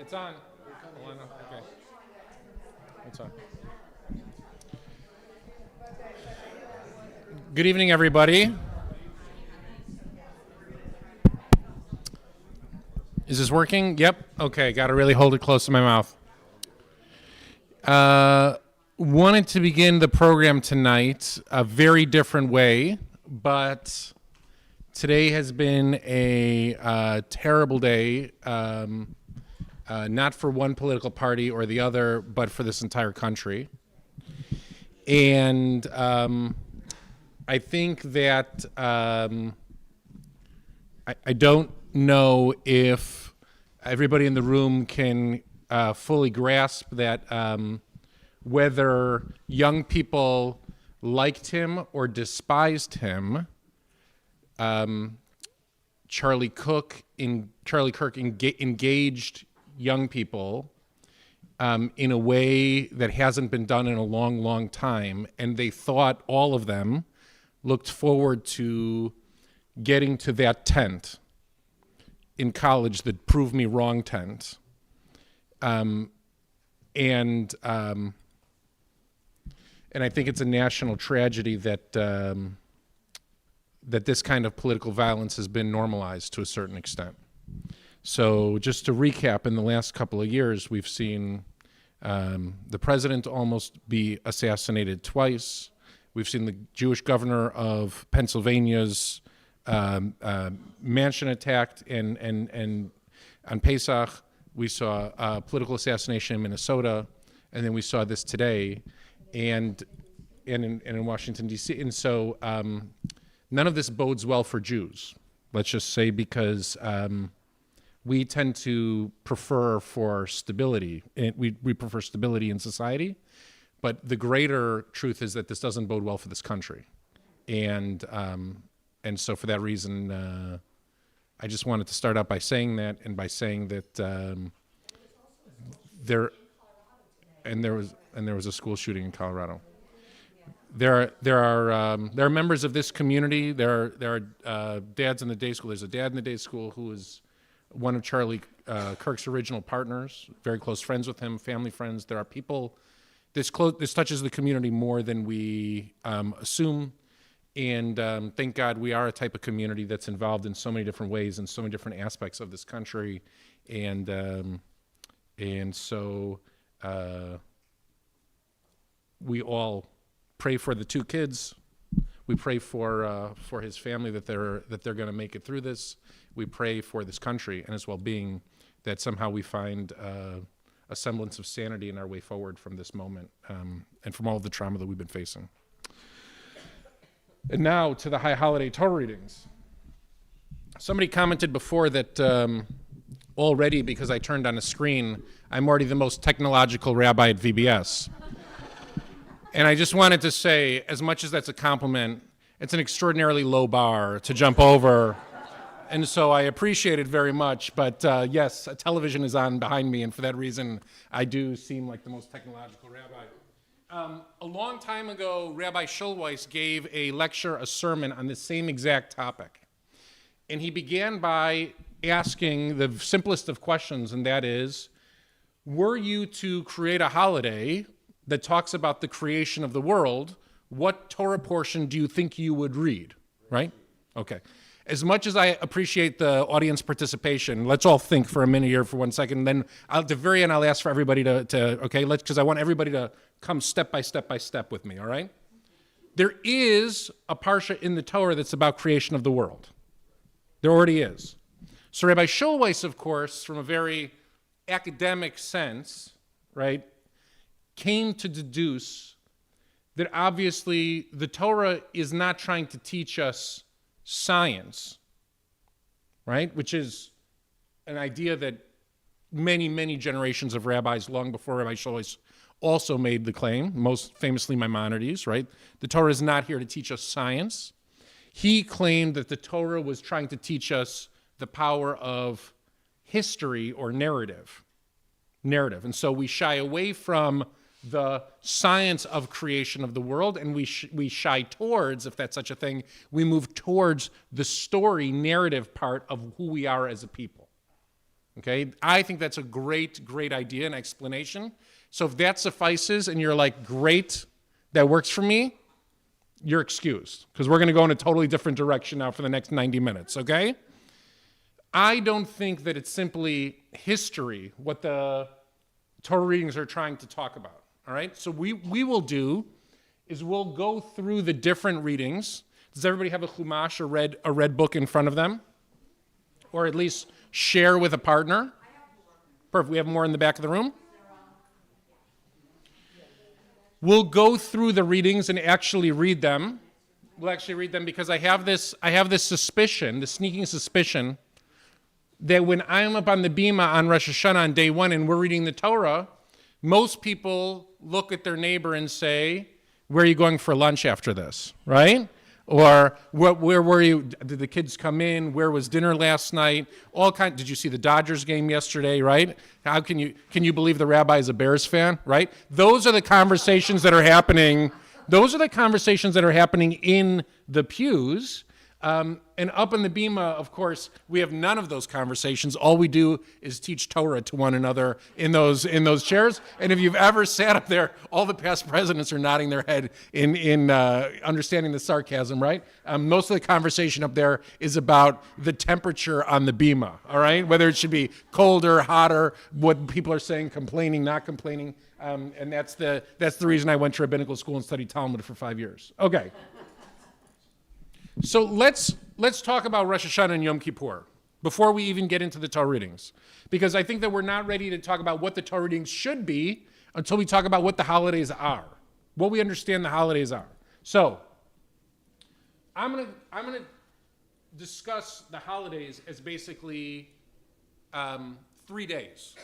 It's on. Hold on. Okay. It's on. Good evening, everybody. Is this working? Yep. Okay. Got to really hold it close to my mouth. Wanted to begin the program tonight a very different way, but today has been a terrible day, not for one political party or the other, but for this entire country. And I think that I don't know if everybody in the room can fully grasp that whether young people liked him or despised him, Charlie Kirk engaged young people in a way that hasn't been done in a long, long time, and they thought all of them looked forward to getting to that tent in college, that prove me wrong tent. And I think it's a national tragedy that that this kind of political violence has been normalized to a certain extent. So just to recap, in the last couple of years, we've seen the president almost be assassinated twice. We've seen the Jewish governor of Pennsylvania's mansion attacked, and on Pesach, we saw a political assassination in Minnesota, and then we saw this today, and in Washington, D.C. And so none of this bodes well for Jews, let's just say, because we tend to prefer for stability. We prefer stability in society, but the greater truth is that this doesn't bode well for this country. And so for that reason, I just wanted to start out by saying that, and by saying that there was a school shooting in Colorado. There are members of this community. There are dads in the day school. There's a dad in the day school who is one of Charlie Kirk's original partners, very close friends with him, family friends. There are people. This touches the community more than we assume. And thank God we are a type of community that's involved in so many different ways and so many different aspects of this country. And so we all pray for the two kids. We pray for his family, that they're going to make it through this. We pray for this country and its well-being, that somehow we find a semblance of sanity in our way forward from this moment, and from all of the trauma that we've been facing. And now to the high holiday Torah readings. Somebody commented before that already, because I turned on a screen, I'm already the most technological rabbi at VBS. And I just wanted to say, as much as that's a compliment, it's an extraordinarily low bar to jump over. And so I appreciate it very much. But yes, a television is on behind me, and for that reason, I do seem like the most technological rabbi. A long time ago, Rabbi Schulweis gave a lecture, a sermon on the same exact topic. And he began by asking the simplest of questions, and that is, were you to create a holiday that talks about the creation of the world, what Torah portion do you think you would read, right? Okay. As much as I appreciate the audience participation, let's all think for a minute here for 1 second. Then at the very end, I'll ask for everybody because I want everybody to come step by step with me, all right? There is a parsha in the Torah that's about creation of the world. There already is. So Rabbi Schulweis, of course, from a very academic sense, right, came to deduce that obviously the Torah is not trying to teach us science, right? Which is an idea that many, many generations of rabbis long before Rabbi Schulweis also made the claim, most famously Maimonides, right? The Torah is not here to teach us science. He claimed that the Torah was trying to teach us the power of history or narrative. And so we shy away from the science of creation of the world, and we shy towards, if that's such a thing, we move towards the story narrative part of who we are as a people. Okay, I think that's a great, great idea and explanation. So if that suffices and you're like, great, that works for me, you're excused, because we're going to go in a totally different direction now for the next 90 minutes, okay? I don't think that it's simply history, what the Torah readings are trying to talk about, all right? So we will do is we'll go through the different readings. Does everybody have a chumash, a red book in front of them? Or at least share with a partner? Perfect. We have more in the back of the room. We'll go through the readings and actually read them. We'll actually read them because I have this suspicion, the sneaking suspicion, that when I'm up on the bima on Rosh Hashanah on day 1 and we're reading the Torah, most people look at their neighbor and say, where are you going for lunch after this, right? Or where were you? Did the kids come in? Where was dinner last night? Did you see the Dodgers game yesterday, right? How can you believe the rabbi is a Bears fan, right? Those are the conversations that are happening. Those are the conversations that are happening in the pews. And up in the bima, of course, we have none of those conversations. All we do is teach Torah to one another in those chairs. And if you've ever sat up there, all the past presidents are nodding their head in understanding the sarcasm, right? Most of the conversation up there is about the temperature on the bima, all right? Whether it should be colder, hotter, what people are saying, complaining, not complaining. And that's the reason I went to rabbinical school and studied Talmud for 5 years. Okay. So let's talk about Rosh Hashanah and Yom Kippur before we even get into the Torah readings, because I think that we're not ready to talk about what the Torah readings should be until we talk about what the holidays are, what we understand the holidays are. So I'm gonna discuss the holidays as basically 3 days,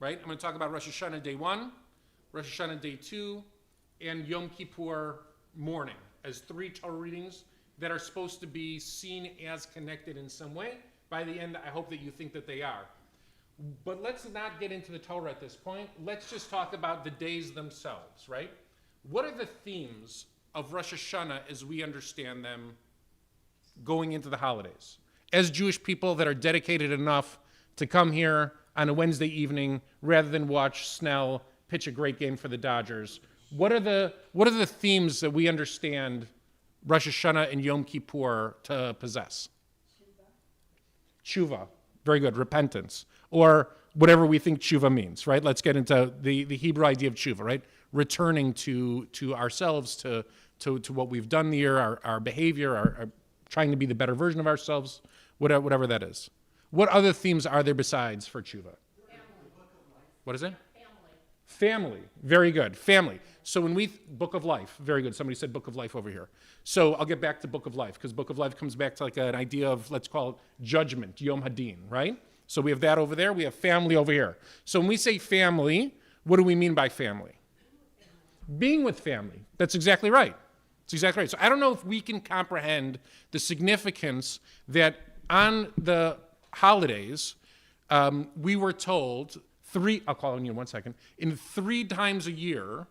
right? I'm going to talk about Rosh Hashanah day 1, Rosh Hashanah day 2, and Yom Kippur morning as 3 Torah readings that are supposed to be seen as connected in some way. By the end, I hope that you think that they are. But let's not get into the Torah at this point. Let's just talk about the days themselves, right? What are the themes of Rosh Hashanah as we understand them going into the holidays? As Jewish people that are dedicated enough to come here on a Wednesday evening rather than watch Snell pitch a great game for the Dodgers, what are the themes that we understand Rosh Hashanah and Yom Kippur to possess? Tshuva. Very good. Repentance. Or whatever we think tshuva means, right? Let's get into the Hebrew idea of tshuva, right? Returning to ourselves, to what we've done the year, our behavior, our trying to be the better version of ourselves, whatever that is. What other themes are there besides for tshuva? Family. What is it? Family. Very good. Family. So when Book of Life, very good. Somebody said Book of Life over here. So I'll get back to Book of Life, because Book of Life comes back to like an idea of, let's call it judgment, Yom Hadin, right? So we have that over there. We have family over here. So when we say family, what do we mean by family? Being with family. That's exactly right. That's exactly right. So I don't know if we can comprehend the significance that on the holidays, we were told I'll call on you in 1 second. In 3 times a year,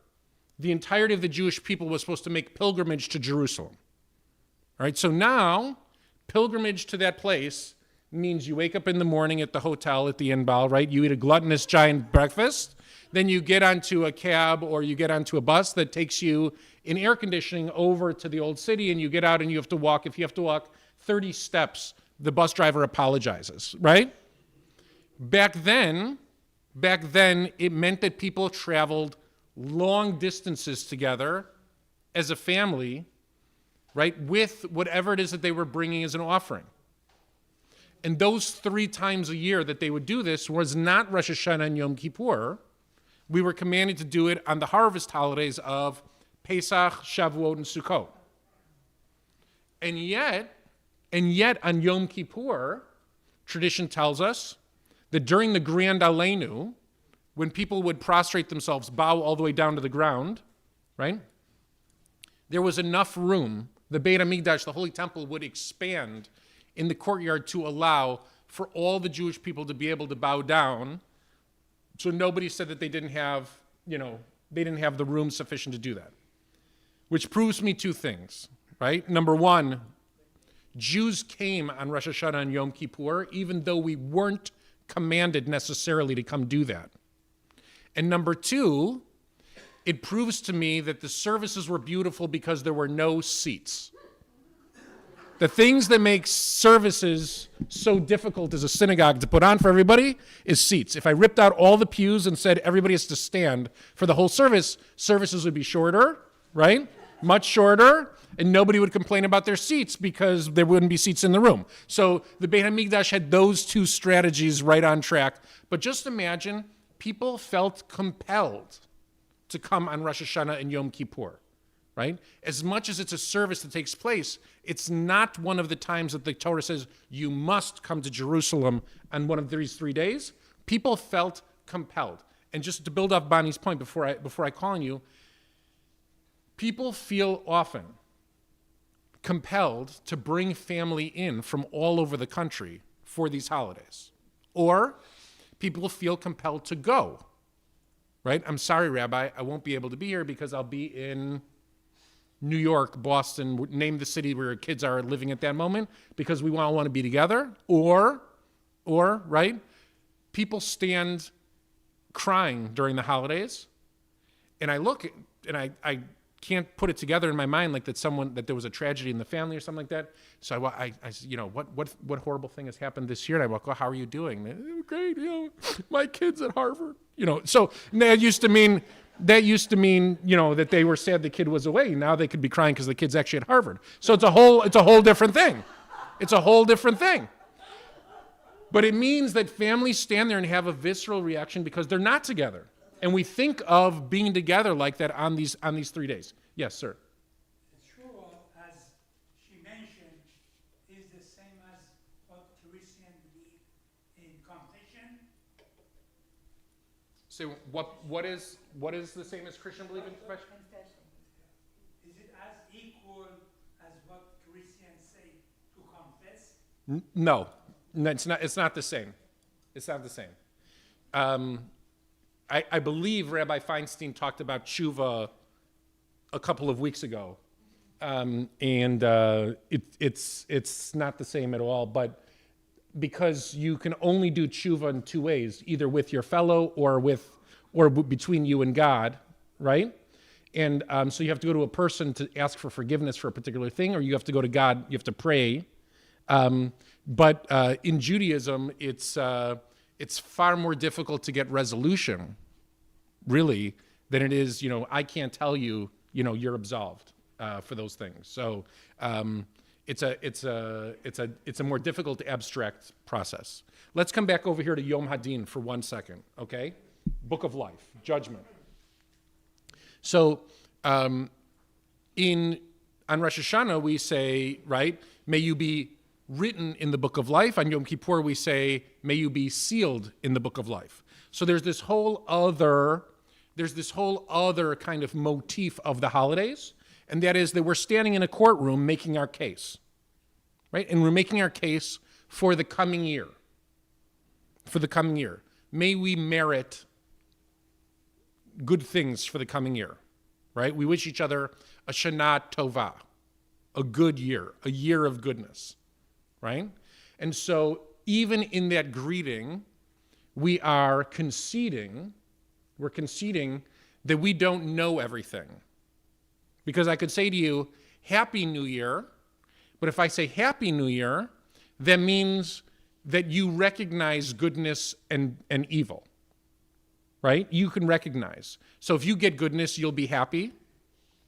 the entirety of the Jewish people was supposed to make pilgrimage to Jerusalem. All right, so now pilgrimage to that place means you wake up in the morning at the hotel at the Inbal, right? You eat a gluttonous giant breakfast. Then you get onto a cab or you get onto a bus that takes you in air conditioning over to the old city, and you get out and you have to walk. If you have to walk 30 steps, the bus driver apologizes, right? Back then, it meant that people traveled long distances together as a family, right, with whatever it is that they were bringing as an offering. And those 3 times a year that they would do this was not Rosh Hashanah and Yom Kippur. We were commanded to do it on the harvest holidays of Pesach, Shavuot, and Sukkot. And yet on Yom Kippur, tradition tells us that during the Grand Aleinu, when people would prostrate themselves, bow all the way down to the ground, right? There was enough room. The Beit HaMikdash, the Holy Temple, would expand in the courtyard to allow for all the Jewish people to be able to bow down. So nobody said that they didn't have the room sufficient to do that. Which proves me 2 things, right? Number 1, Jews came on Rosh Hashanah and Yom Kippur, even though we weren't commanded necessarily to come do that. And number two, it proves to me that the services were beautiful because there were no seats. The things that make services so difficult as a synagogue to put on for everybody is seats. If I ripped out all the pews and said everybody has to stand for the whole service, services would be shorter, right? Much shorter, and nobody would complain about their seats because there wouldn't be seats in the room. So the Beit HaMikdash had those two strategies right on track. But just imagine, people felt compelled to come on Rosh Hashanah and Yom Kippur. Right? As much as it's a service that takes place, it's not one of the times that the Torah says you must come to Jerusalem on one of these 3 days. People felt compelled. And just to build off Bonnie's point before I call on you, people feel often compelled to bring family in from all over the country for these holidays. Or people feel compelled to go. Right? I'm sorry, Rabbi, I won't be able to be here because I'll be in New York, Boston, name the city where your kids are living at that moment, because we all want to be together. Or, right, people stand crying during the holidays, and I look, and I can't put it together in my mind like that there was a tragedy in the family or something like that. So I you know, what horrible thing has happened this year? And I walk, oh, how are you doing? Great, you know, my kid's at Harvard. You know, so that used to mean, you know, that they were sad the kid was away. Now they could be crying because the kid's actually at Harvard. So it's a whole different thing. It's a whole different thing. But it means that families stand there and have a visceral reaction because they're not together. And we think of being together like that on these 3 days. Yes, sir. True, as she mentioned, is the same as what Christians believe in confession. So what is the same as Christian belief in confession? Is it as equal as what Christians say to confess? No, it's not the same. It's not the same. I believe Rabbi Feinstein talked about tshuva a couple of weeks ago, and it's not the same at all. But because you can only do tshuva in two ways, either with your fellow or between you and God, right? And so you have to go to a person to ask for forgiveness for a particular thing, or you have to go to God. You have to pray. But in Judaism, it's far more difficult to get resolution, really, than it is. You know, I can't tell you. You know, you're absolved for those things. So it's a more difficult abstract process. Let's come back over here to Yom Hadin for 1 second, okay? Book of Life, judgment. So on Rosh Hashanah we say, right, may you be written in the book of life. On Yom Kippur we say, may you be sealed in the book of life. So there's this whole other kind of motif of the holidays, and that is that we're standing in a courtroom making our case, right? And we're making our case for the coming year. For the coming year. May we merit good things for the coming year, right? We wish each other a Shana Tova, a good year, a year of goodness, right? And so even in that greeting, we're conceding that we don't know everything. Because I could say to you, Happy New Year, but if I say Happy New Year, that means that you recognize goodness and evil, right? You can recognize. So if you get goodness, you'll be happy,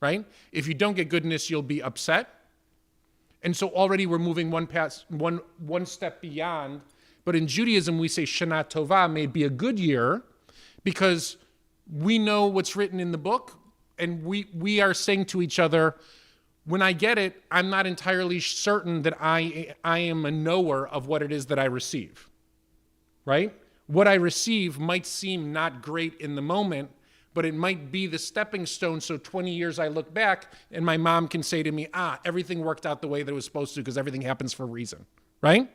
right? If you don't get goodness, you'll be upset. And so already we're moving one step beyond. But in Judaism, we say Shana Tova, may it be a good year, because we know what's written in the book, and we are saying to each other, when I get it, I'm not entirely certain that I am a knower of what it is that I receive, right? What I receive might seem not great in the moment, but it might be the stepping stone, so 20 years I look back, and my mom can say to me, everything worked out the way that it was supposed to, because everything happens for a reason, right?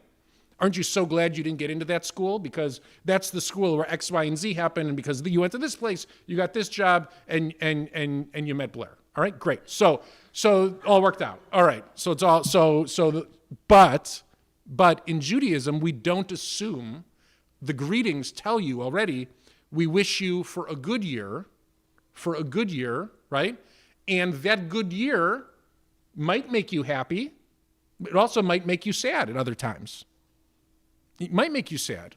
Aren't you so glad you didn't get into that school? Because that's the school where X, Y, and Z happened, and because you went to this place, you got this job, and you met Blair. All right, great. So all worked out. All right. So it's all but in Judaism we don't assume the greetings tell you already, we wish you for a good year, right? And that good year might make you happy, but it also might make you sad at other times. It might make you sad,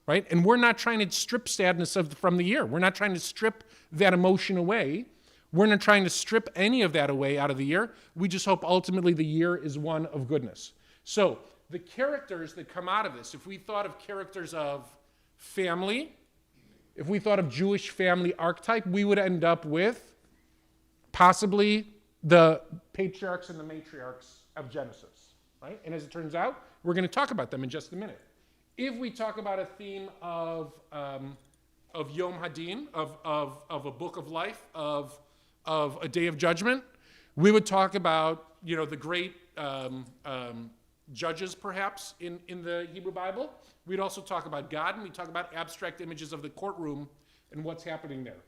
right? And we're not trying to strip sadness from the year. We're not trying to strip that emotion away. We're not trying to strip any of that away out of the year. We just hope ultimately the year is one of goodness. So the characters that come out of this, if we thought of characters of family, if we thought of Jewish family archetype, we would end up with possibly the patriarchs and the matriarchs of Genesis, right? And as it turns out, we're going to talk about them in just a minute. If we talk about a theme of Yom Hadin, of a book of life, of a day of judgment, we would talk about, the great judges, perhaps, in the Hebrew Bible. We'd also talk about God, and we'd talk about abstract images of the courtroom and what's happening there.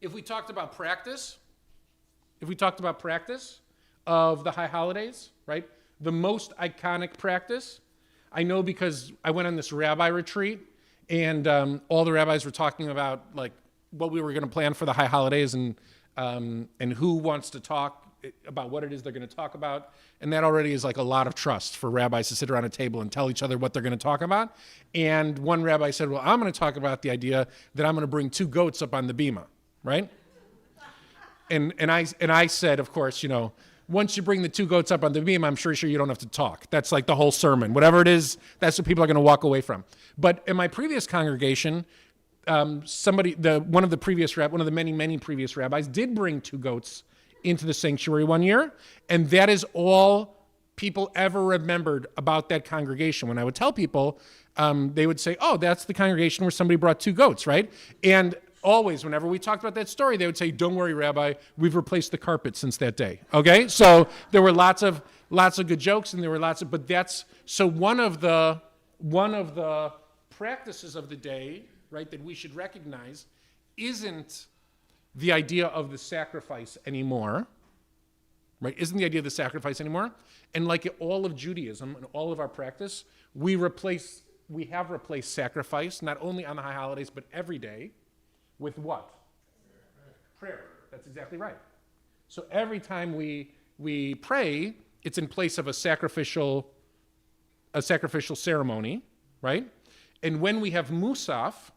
If we talked about practice of the high holidays, right? The most iconic practice, I know because I went on this rabbi retreat, and all the rabbis were talking about like what we were going to plan for the high holidays, and who wants to talk about what it is they're going to talk about. And that already is like a lot of trust for rabbis to sit around a table and tell each other what they're going to talk about. And one rabbi said, well, I'm going to talk about the idea that I'm going to bring 2 goats up on the bima, right? And I said, of course, once you bring the 2 goats up on the beam, I'm sure you don't have to talk. That's like the whole sermon. Whatever it is, that's what people are going to walk away from. But in my previous congregation, one of the many previous rabbis did bring 2 goats into the sanctuary one year, and that is all people ever remembered about that congregation. When I would tell people, they would say, oh, that's the congregation where somebody brought 2 goats, right? And always, whenever we talked about that story, they would say, don't worry, Rabbi, we've replaced the carpet since that day, okay? So there were lots of good jokes, and there were but so one of the practices of the day, right, that we should recognize isn't the idea of the sacrifice anymore, right? Isn't the idea of the sacrifice anymore? And like all of Judaism and all of our practice, we have replaced sacrifice, not only on the high holidays, but every day, with what? Prayer. That's exactly right. So every time we pray, it's in place of a sacrificial ceremony, right? And when we have Musaf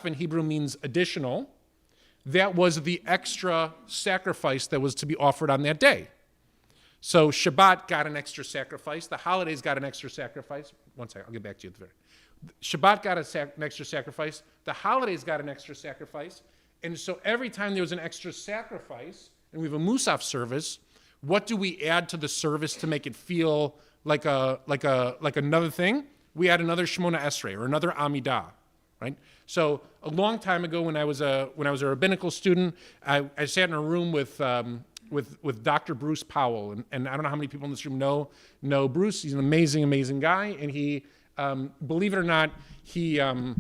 in Hebrew means additional, that was the extra sacrifice that was to be offered on that day. So Shabbat got an extra sacrifice. The holidays got an extra sacrifice. One second, I'll get back to you at the very. Shabbat got an extra sacrifice. The holidays got an extra sacrifice. And so every time there was an extra sacrifice, and we have a Musaf service, what do we add to the service to make it feel like another thing? We add another Shemona Esrei or another Amidah, right? So a long time ago, when I was a rabbinical student, I sat in a room with Dr. Bruce Powell, and I don't know how many people in this room know Bruce. He's an amazing guy, and he, believe it or not, he taught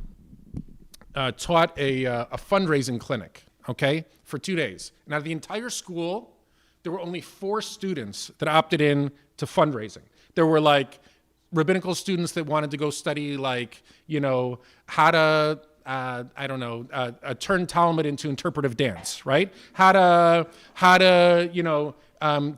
a fundraising clinic, okay, for 2 days. Now, the entire school, there were only 4 students that opted in to fundraising. There were like rabbinical students that wanted to go study how to turn Talmud into interpretive dance, right? How to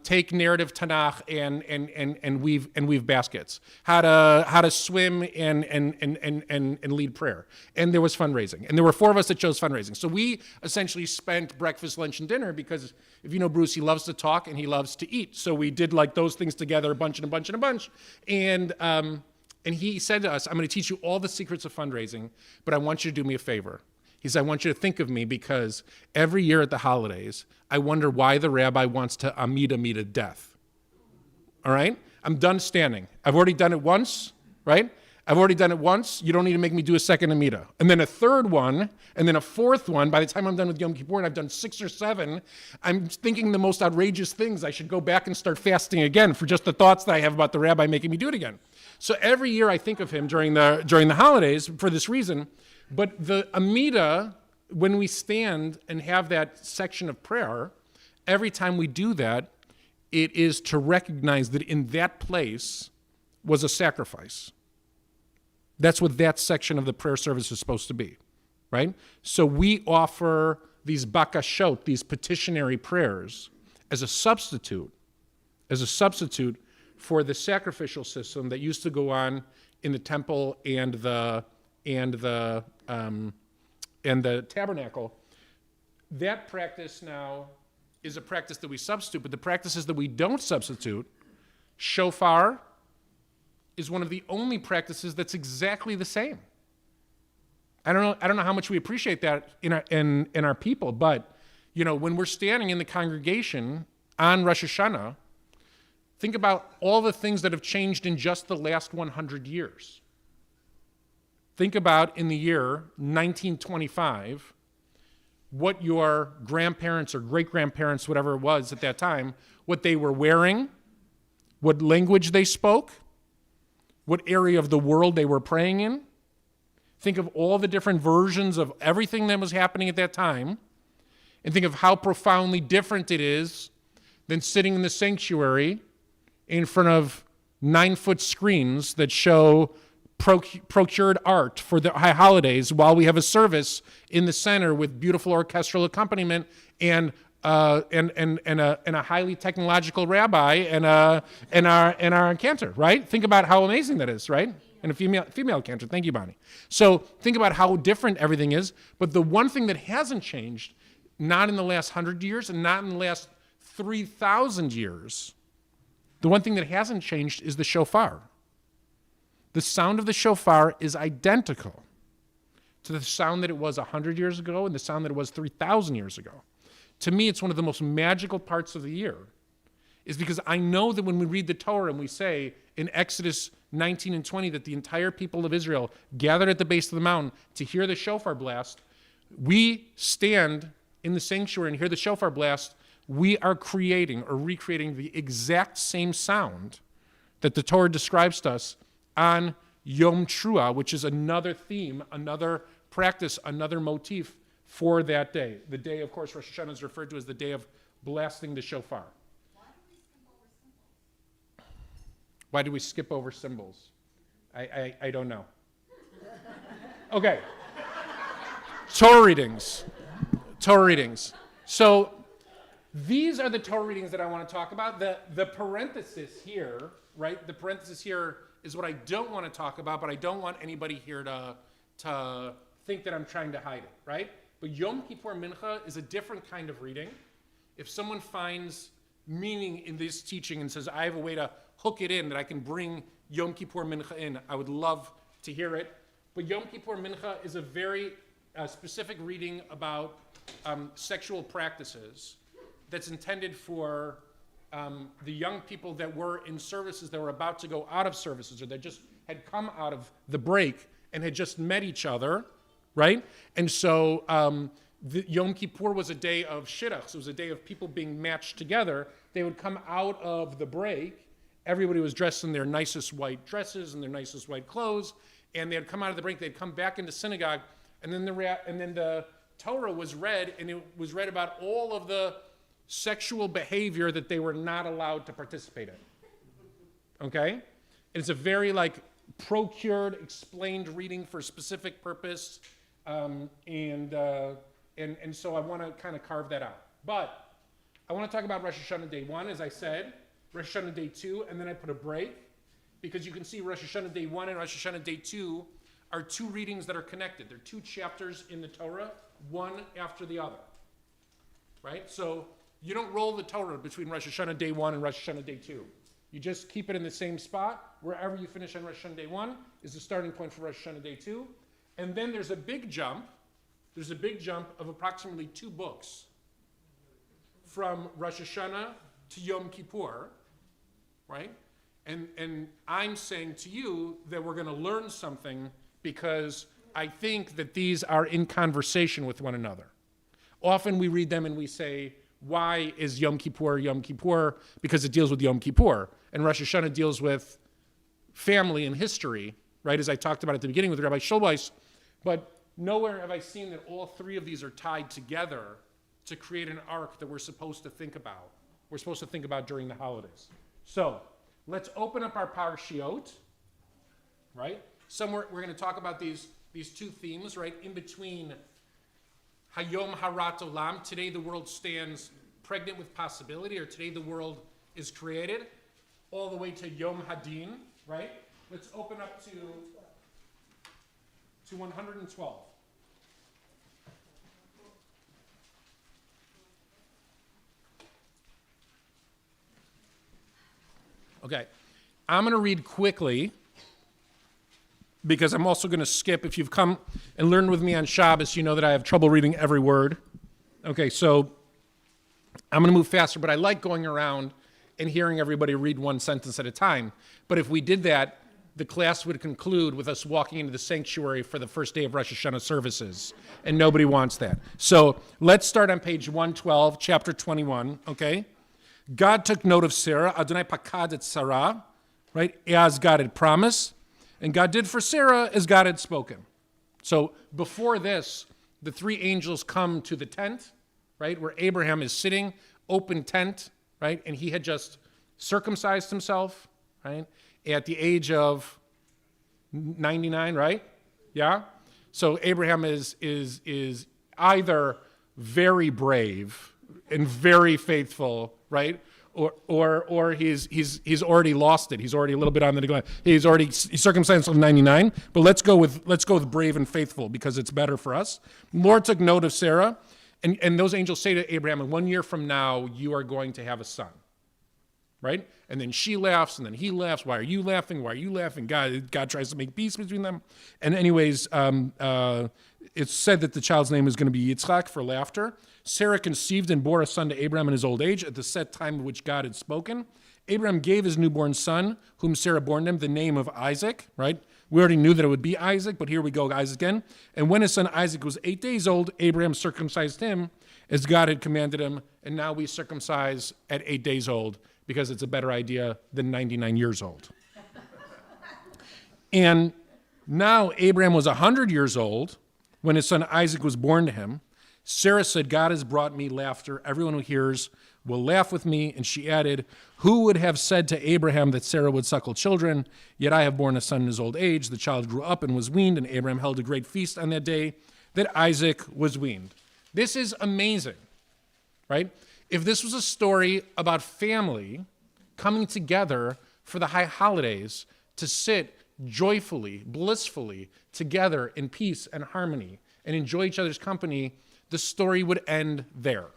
take narrative Tanakh and weave baskets. How to swim and lead prayer. And there was fundraising. And there were 4 of us that chose fundraising. So we essentially spent breakfast, lunch, and dinner because if you know Bruce, he loves to talk and he loves to eat. So we did like those things together, a bunch. And he said to us, I'm going to teach you all the secrets of fundraising, but I want you to do me a favor. He said, I want you to think of me because every year at the holidays, I wonder why the rabbi wants to Amida me to death. All right? I'm done standing. I've already done it once, right? I've already done it once. You don't need to make me do a second Amida. And then a third one, and then a fourth one. By the time I'm done with Yom Kippur and I've done 6 or 7, I'm thinking the most outrageous things. I should go back and start fasting again for just the thoughts that I have about the rabbi making me do it again. So every year I think of him during the holidays for this reason. But the Amida, when we stand and have that section of prayer, every time we do that, it is to recognize that in that place was a sacrifice. That's what that section of the prayer service is supposed to be, right? So we offer these bakashot, these petitionary prayers, as a substitute for the sacrificial system that used to go on in the temple and the tabernacle. That practice now is a practice that we substitute, but the practices that we don't substitute, shofar is one of the only practices that's exactly the same. I don't know how much we appreciate that in our people, but when we're standing in the congregation on Rosh Hashanah, think about all the things that have changed in just the last 100 years. Think about in the year 1925, what your grandparents or great-grandparents, whatever it was at that time, what they were wearing, what language they spoke, what area of the world they were praying in. Think of all the different versions of everything that was happening at that time, and think of how profoundly different it is than sitting in the sanctuary in front of 9-foot screens that show procured art for the high holidays while we have a service in the center with beautiful orchestral accompaniment and a highly technological rabbi and our cantor, right? Think about how amazing that is, right? And a female cantor. Thank you, Bonnie. So think about how different everything is. But the one thing that hasn't changed, not in the last 100 years and not in the last 3,000 years, the one thing that hasn't changed is the shofar. The sound of the shofar is identical to the sound that it was 100 years ago and the sound that it was 3,000 years ago. To me, it's one of the most magical parts of the year, is because I know that when we read the Torah and we say in Exodus 19 and 20 that the entire people of Israel gathered at the base of the mountain to hear the shofar blast, we stand in the sanctuary and hear the shofar blast, we are creating or recreating the exact same sound that the Torah describes to us on Yom Teruah, which is another theme, another practice, another motif for that day. The day, of course, Rosh Hashanah is referred to as the day of blasting the shofar. Why do we skip over symbols? I don't know. Okay. Torah readings. So these are the Torah readings that I want to talk about. The parenthesis here, right? The parenthesis here is what I don't want to talk about, but I don't want anybody here to think that I'm trying to hide it, right? But Yom Kippur Mincha is a different kind of reading. If someone finds meaning in this teaching and says, I have a way to hook it in, that I can bring Yom Kippur Mincha in, I would love to hear it. But Yom Kippur Mincha is a very specific reading about sexual practices that's intended for the young people that were in services that were about to go out of services or that just had come out of the break and had just met each other, right? And so the Yom Kippur was a day of shidduch. So it was a day of people being matched together. They would come out of the break. Everybody was dressed in their nicest white dresses and their nicest white clothes. And they'd come out of the break. They'd come back into synagogue. And then the Torah was read, and it was read about all of the sexual behavior that they were not allowed to participate in. Okay? And it's a very procured, explained reading for a specific purpose. And so I want to kind of carve that out. But I want to talk about Rosh Hashanah Day 1, as I said, Rosh Hashanah Day 2, and then I put a break, because you can see Rosh Hashanah Day 1 and Rosh Hashanah Day 2 are two readings that are connected. They're two chapters in the Torah, one after the other. Right? So you don't roll the Torah between Rosh Hashanah Day 1 and Rosh Hashanah Day 2. You just keep it in the same spot. Wherever you finish on Rosh Hashanah Day 1 is the starting point for Rosh Hashanah Day 2. And then there's a big jump. There's a big jump of approximately 2 books from Rosh Hashanah to Yom Kippur, right? And I'm saying to you that we're going to learn something because I think that these are in conversation with one another. Often we read them and we say, why is Yom Kippur Yom Kippur? Because it deals with Yom Kippur. And Rosh Hashanah deals with family and history, right? As I talked about at the beginning with Rabbi Schulweis. But nowhere have I seen that all 3 of these are tied together to create an arc that we're supposed to think about. We're supposed to think about during the holidays. So let's open up our parshiot, right? somewhere we're going to talk about these two themes, right? In between Hayom Harat Olam, today the world stands pregnant with possibility, or today the world is created, all the way to Yom Hadin, right? Let's open up to 112. Okay, I'm going to read quickly because I'm also going to skip. If you've come and learned with me on Shabbos, you know that I have trouble reading every word. Okay, so I'm going to move faster, but I like going around and hearing everybody read one sentence at a time. But if we did that, the class would conclude with us walking into the sanctuary for the first day of Rosh Hashanah services, and nobody wants that. So let's start on page 112, chapter 21, okay? God took note of Sarah, Adonai pakad et Sarah, right, as God had promised, and God did for Sarah as God had spoken. So before this, the three angels come to the tent, right, where Abraham is sitting, open tent, right, and he had just circumcised himself, right, at the age of 99, right? Yeah? So Abraham is either very brave and very faithful, right? Or he's already lost it. He's already a little bit on the decline. He's circumcised himself 99. But let's go with brave and faithful because it's better for us. Lord took note of Sarah, and those angels say to Abraham, "In 1 year from now, you are going to have a son." Right? And then she laughs, and then he laughs. Why are you laughing? Why are you laughing? God tries to make peace between them. And anyways, it's said that the child's name is going to be Yitzchak for laughter. Sarah conceived and bore a son to Abraham in his old age at the set time of which God had spoken. Abraham gave his newborn son, whom Sarah bore him, the name of Isaac, right? We already knew that it would be Isaac, but here we go, Isaac again. And when his son Isaac was 8 days old, Abraham circumcised him as God had commanded him. And now we circumcise at 8 days old because it's a better idea than 99 years old. And now Abraham was 100 years old when his son Isaac was born to him. Sarah said, "God has brought me laughter. Everyone who hears will laugh with me." And she added, "Who would have said to Abraham that Sarah would suckle children? Yet I have borne a son in his old age." The child grew up and was weaned, and Abraham held a great feast on that day that Isaac was weaned. This is amazing, right? If this was a story about family coming together for the high holidays to sit joyfully, blissfully together in peace and harmony and enjoy each other's company, the story would end there.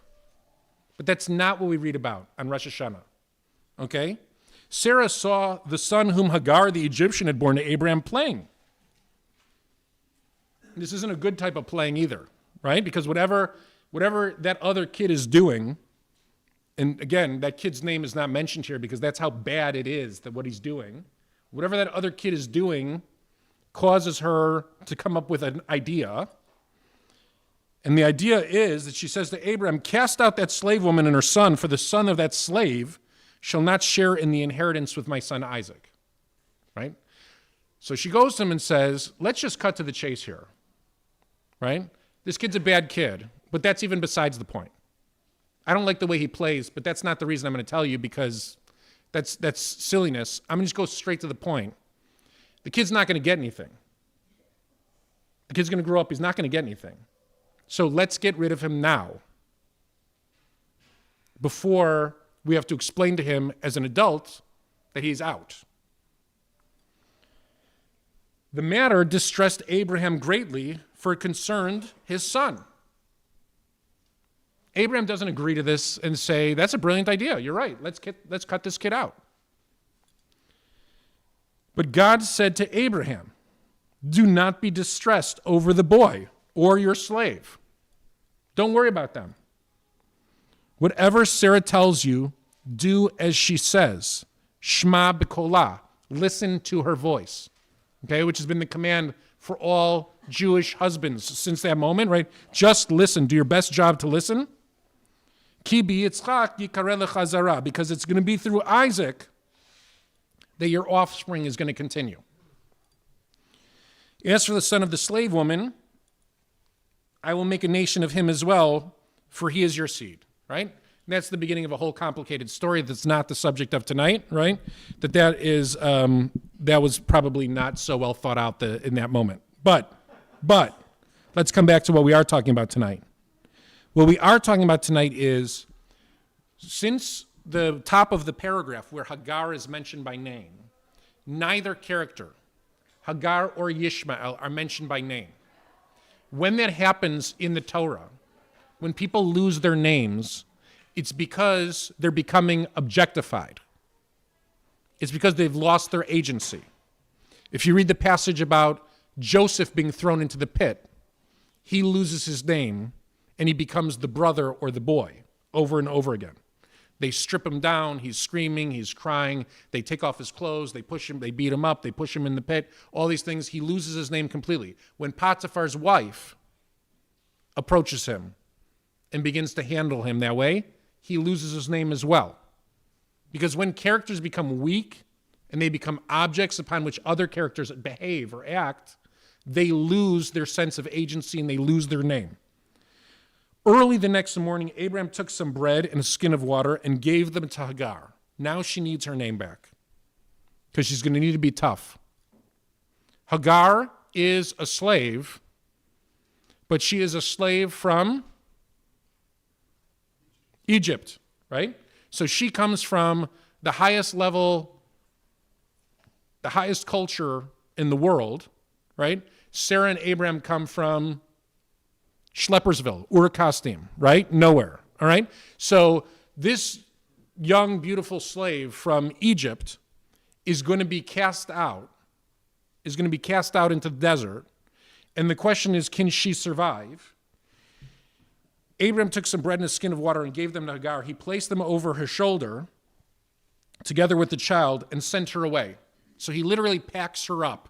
But that's not what we read about on Rosh Hashanah, okay? Sarah saw the son whom Hagar, the Egyptian, had born to Abraham playing. This isn't a good type of playing either, right? Because whatever that other kid is doing, and again, that kid's name is not mentioned here because that's how bad it is, that what he's doing. Whatever that other kid is doing causes her to come up with an idea. And the idea is that she says to Abraham, "Cast out that slave woman and her son, for the son of that slave shall not share in the inheritance with my son Isaac." Right? So she goes to him and says, let's just cut to the chase here. Right? This kid's a bad kid, but that's even besides the point. I don't like the way he plays, but that's not the reason I'm going to tell you because that's silliness. I'm going to just go straight to the point. The kid's not going to get anything. The kid's going to grow up. He's not going to get anything. So let's get rid of him now before we have to explain to him as an adult that he's out. The matter distressed Abraham greatly, for it concerned his son. Abraham doesn't agree to this and say, "That's a brilliant idea. You're right. Let's cut this kid out." But God said to Abraham, "Do not be distressed over the boy or your slave. Don't worry about them. Whatever Sarah tells you, do as she says. Shema b'kolah. Listen to her voice." Okay, which has been the command for all Jewish husbands since that moment, right? Just listen. Do your best job to listen. Ki b'Yitzchak yikareh lecha zara, because it's going to be through Isaac that your offspring is going to continue. As for the son of the slave woman, I will make a nation of him as well, for he is your seed, right? And that's the beginning of a whole complicated story that's not the subject of tonight, right? That was probably not so well thought out in that moment. But let's come back to what we are talking about tonight. What we are talking about tonight is, since the top of the paragraph where Hagar is mentioned by name, neither character, Hagar or Yishmael, are mentioned by name. When that happens in the Torah, when people lose their names, it's because they're becoming objectified. It's because they've lost their agency. If you read the passage about Joseph being thrown into the pit, he loses his name and he becomes the brother or the boy over and over again. They strip him down, he's screaming, he's crying, they take off his clothes, they push him, they beat him up, they push him in the pit, all these things. He loses his name completely. When Potiphar's wife approaches him and begins to handle him that way, he loses his name as well. Because when characters become weak and they become objects upon which other characters behave or act, they lose their sense of agency and they lose their name. Early the next morning, Abraham took some bread and a skin of water and gave them to Hagar. Now she needs her name back because she's going to need to be tough. Hagar is a slave, but she is a slave from Egypt, right? So she comes from the highest level, the highest culture in the world, right? Sarah and Abraham come from Schleppersville, Ur Kasdim, right? Nowhere, all right? So this young, beautiful slave from Egypt is going to be cast out, into the desert. And the question is, can she survive? Abraham took some bread and a skin of water and gave them to Hagar. He placed them over her shoulder together with the child and sent her away. So he literally packs her up.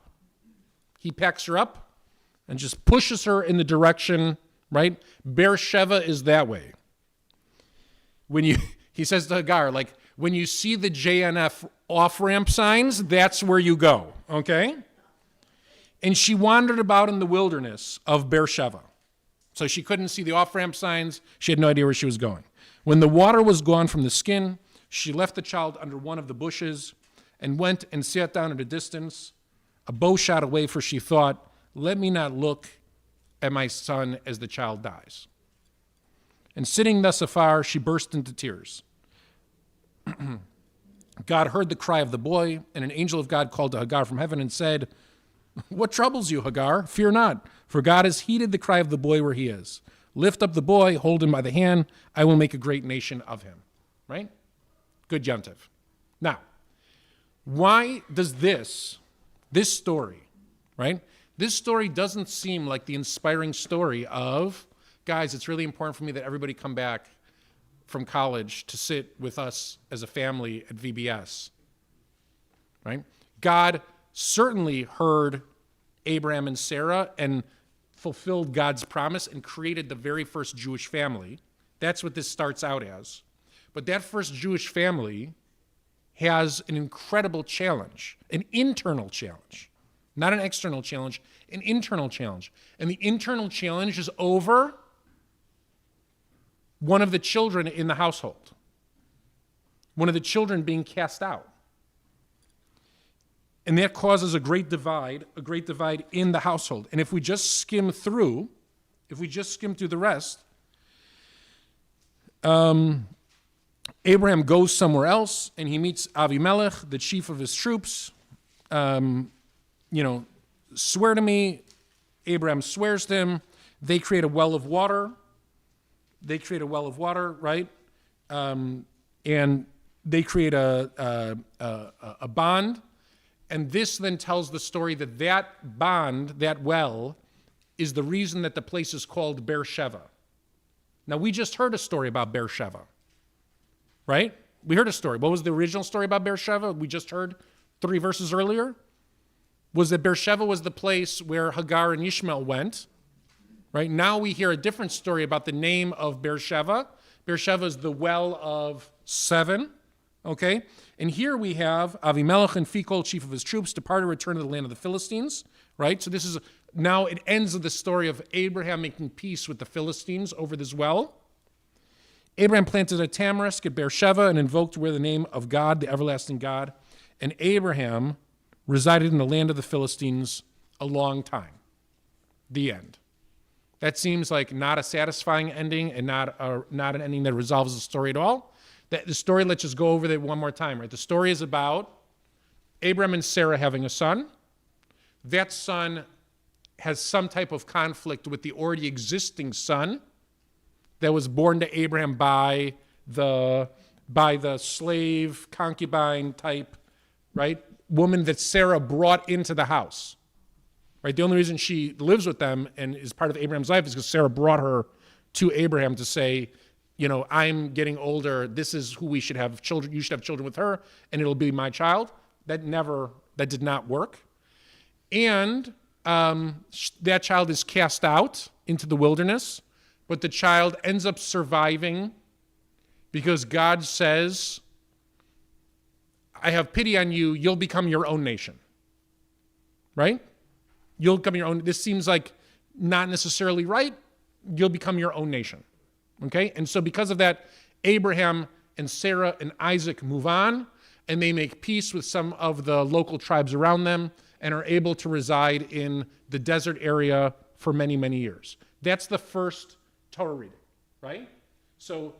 He packs her up and just pushes her in the direction, right? Beersheba is that way. He says to Hagar, like, when you see the JNF off-ramp signs, that's where you go, okay? And she wandered about in the wilderness of Beersheba. So she couldn't see the off-ramp signs. She had no idea where she was going. When the water was gone from the skin, she left the child under one of the bushes and went and sat down at a distance, a bow shot away, for she thought, let me not look at my son as the child dies. And sitting thus afar, she burst into tears. God heard the cry of the boy, and an angel of God called to Hagar from heaven and said, what troubles you, Hagar? Fear not, for God has heeded the cry of the boy where he is. Lift up the boy, hold him by the hand. I will make a great nation of him. Right? Good yontiv. Now, why does this story, right? This story doesn't seem like the inspiring story of, guys, it's really important for me that everybody come back from college to sit with us as a family at VBS. Right? God certainly heard Abraham and Sarah and fulfilled God's promise and created the very first Jewish family. That's what this starts out as. But that first Jewish family has an incredible challenge, an internal challenge, not an external challenge, an internal challenge. And the internal challenge is over one of the children in the household, one of the children being cast out. And that causes a great divide in the household. And if we just skim through the rest, Abraham goes somewhere else and he meets Avimelech, the chief of his troops. Swear to me. Abraham swears to him. They create a well of water. Right? And they create a bond. And this then tells the story that bond, that well, is the reason that the place is called Beersheba. Now, we just heard a story about Beersheba, right? We heard a story. What was the original story about Beersheba? We just heard 3 verses earlier. Was that Beersheba was the place where Hagar and Ishmael went, right? Now we hear a different story about the name of Beersheba. Beersheba is the well of 7, okay? And here we have Avimelech and Phicol, chief of his troops, departed, returned to the land of the Philistines, right? So now it ends with the story of Abraham making peace with the Philistines over this well. Abraham planted a tamarisk at Beersheba and invoked where the name of God, the everlasting God. And Abraham resided in the land of the Philistines a long time. The end. That seems like not a satisfying ending and not an ending that resolves the story at all. The story, let's just go over that one more time, right? The story is about Abraham and Sarah having a son. That son has some type of conflict with the already existing son that was born to Abraham by the slave, concubine type, right, woman that Sarah brought into the house. Right? The only reason she lives with them and is part of Abraham's life is because Sarah brought her to Abraham to say, I'm getting older. This is who we should have children. You should have children with her, and it'll be my child. That did not work. And that child is cast out into the wilderness, but the child ends up surviving because God says, I have pity on you. You'll become your own nation. Right? You'll become your own. This seems like not necessarily right. You'll become your own nation. Okay? And so because of that, Abraham and Sarah and Isaac move on, and they make peace with some of the local tribes around them and are able to reside in the desert area for many, many years. That's the first Torah reading, right? So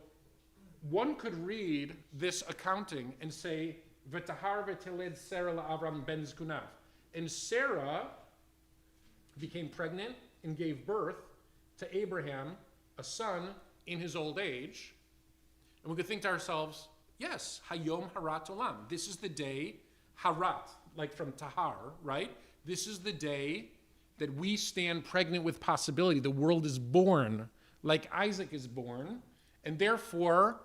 one could read this accounting and say, V'tahar v'teled Sarah la'Avram ben zkunav. And Sarah became pregnant and gave birth to Abraham, a son, in his old age. And we could think to ourselves, yes, Hayom Harat Olam. This is the day, Harat, like from Tahar, right? This is the day that we stand pregnant with possibility. The world is born like Isaac is born, and therefore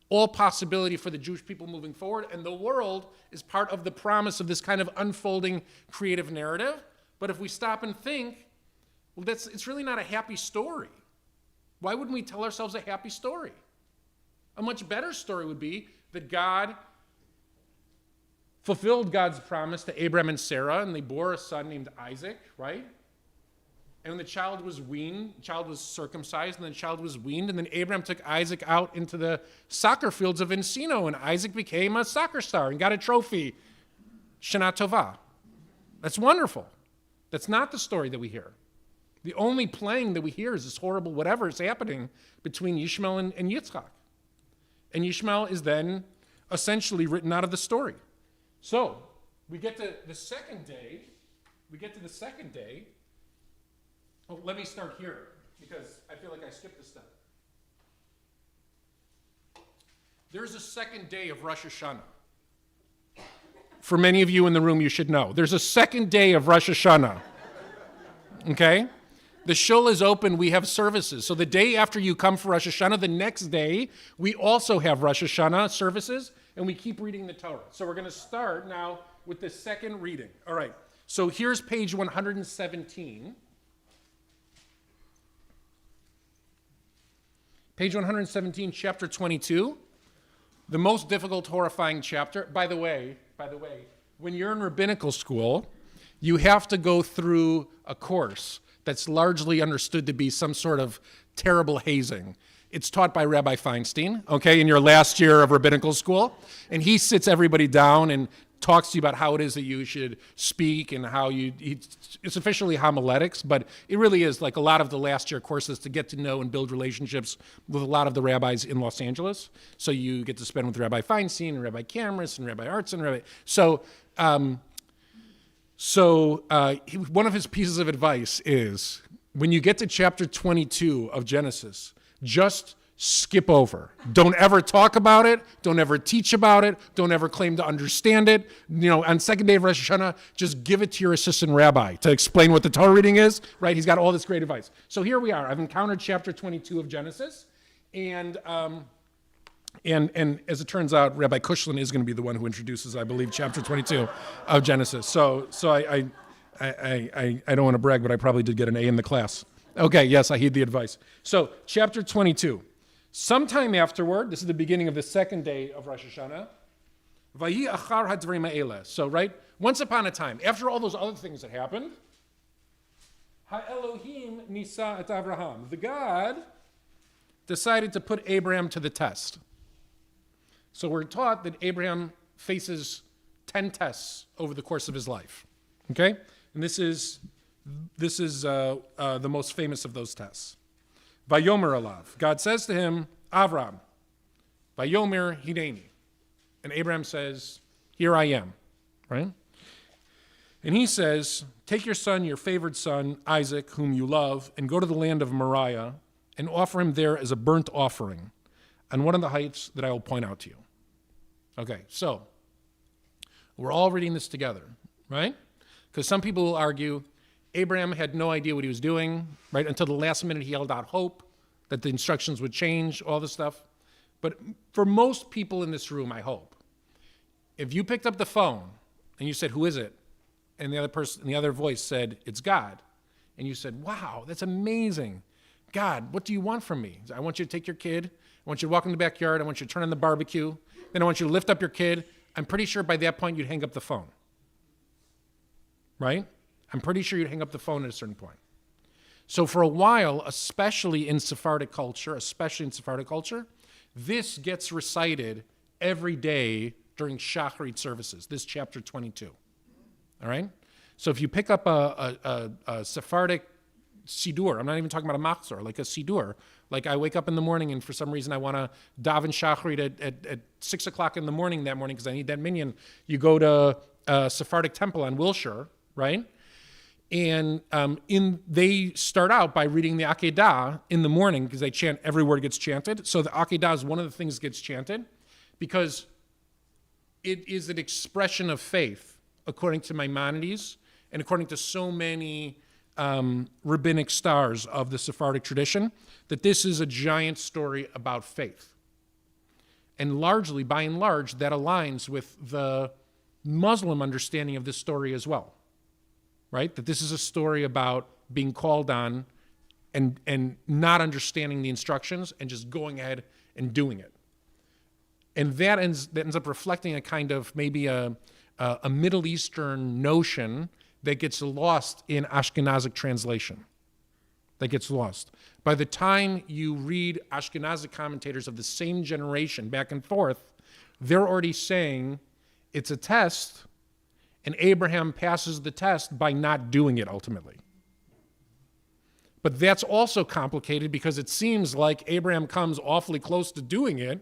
all possibility for the Jewish people moving forward, and the world is part of the promise of this kind of unfolding creative narrative. But if we stop and think, well, it's really not a happy story. Why wouldn't we tell ourselves a happy story? A much better story would be that God fulfilled God's promise to Abraham and Sarah, and they bore a son named Isaac, right? And when the child was weaned, the child was circumcised, and the child was weaned, and then Abraham took Isaac out into the soccer fields of Encino, and Isaac became a soccer star and got a trophy. Shana Tova. That's wonderful. That's not the story that we hear. The only playing that we hear is this horrible whatever is happening between Ishmael and Yitzchak. And Ishmael is then essentially written out of the story. So we get to the second day. Oh, let me start here because I feel like I skipped a step. There's a second day of Rosh Hashanah. For many of you in the room, you should know. There's a second day of Rosh Hashanah. Okay? The shul is open. We have services. So the day after you come for Rosh Hashanah, the next day, we also have Rosh Hashanah services, and we keep reading the Torah. So we're going to start now with the second reading. All right. So here's page 117. Page 117, chapter 22. The most difficult, horrifying chapter. By the way, when you're in rabbinical school, you have to go through a course that's largely understood to be some sort of terrible hazing. It's taught by Rabbi Feinstein, okay, in your last year of rabbinical school. And he sits everybody down and talks to you about how it is that you should speak and how it's officially homiletics, but it really is like a lot of the last year courses to get to know and build relationships with a lot of the rabbis in Los Angeles. So you get to spend with Rabbi Feinstein and Rabbi Kamras and Rabbi Artz and Rabbi... So one of his pieces of advice is when you get to chapter 22 of Genesis, just skip over. Don't ever talk about it. Don't ever teach about it. Don't ever claim to understand it. On second day of Rosh Hashanah, just give it to your assistant rabbi to explain what the Torah reading is, right? He's got all this great advice. So here we are. I've encountered chapter 22 of Genesis, and as it turns out, Rabbi Kushlin is going to be the one who introduces, I believe, chapter 22 of Genesis. So I don't want to brag, but I probably did get an A in the class. Okay, yes, I heed the advice. So chapter 22. Sometime afterward, this is the beginning of the second day of Rosh Hashanah. Vayi achar hadvarim ha'eleh. So, right, once upon a time, after all those other things that happened, Ha-Elohim nisa et Avraham. The God decided to put Abraham to the test. So we're taught that Abraham faces 10 tests over the course of his life. Okay? And this is the most famous of those tests. Vayomer alav. God says to him, Avram, Vayomer hineni. And Abraham says, here I am. Right? And he says, take your son, your favored son, Isaac, whom you love, and go to the land of Moriah and offer him there as a burnt offering on one of the heights that I will point out to you. Okay, so we're all reading this together, right? Because some people will argue Abraham had no idea what he was doing, right? Until the last minute he held out hope that the instructions would change, all this stuff. But for most people in this room, I hope, if you picked up the phone and you said, who is it? And the other voice said, it's God. And you said, wow, that's amazing. God, what do you want from me? I want you to take your kid. I want you to walk in the backyard. I want you to turn on the barbecue. Then I want you to lift up your kid. I'm pretty sure by that point you'd hang up the phone. Right? I'm pretty sure you'd hang up the phone at a certain point. So for a while, especially in Sephardic culture, this gets recited every day during Shacharit services, this chapter 22. All right? So if you pick up a Sephardic Sidur, I'm not even talking about a machzor, like a Sidur. Like I wake up in the morning and for some reason I want to daven Shacharit at 6 o'clock in the morning that morning because I need that minyan. You go to a Sephardic temple on Wilshire, right? And they start out by reading the Akedah in the morning because they chant, every word gets chanted. So the Akedah is one of the things that gets chanted because it is an expression of faith according to Maimonides and according to so many rabbinic stars of the Sephardic tradition, that this is a giant story about faith. And largely, by and large, that aligns with the Muslim understanding of this story as well, right? That this is a story about being called on and not understanding the instructions and just going ahead and doing it. And that ends up reflecting a kind of maybe a Middle Eastern notion that gets lost in Ashkenazic translation. That gets lost. By the time you read Ashkenazic commentators of the same generation back and forth, they're already saying it's a test, and Abraham passes the test by not doing it ultimately. But that's also complicated because it seems like Abraham comes awfully close to doing it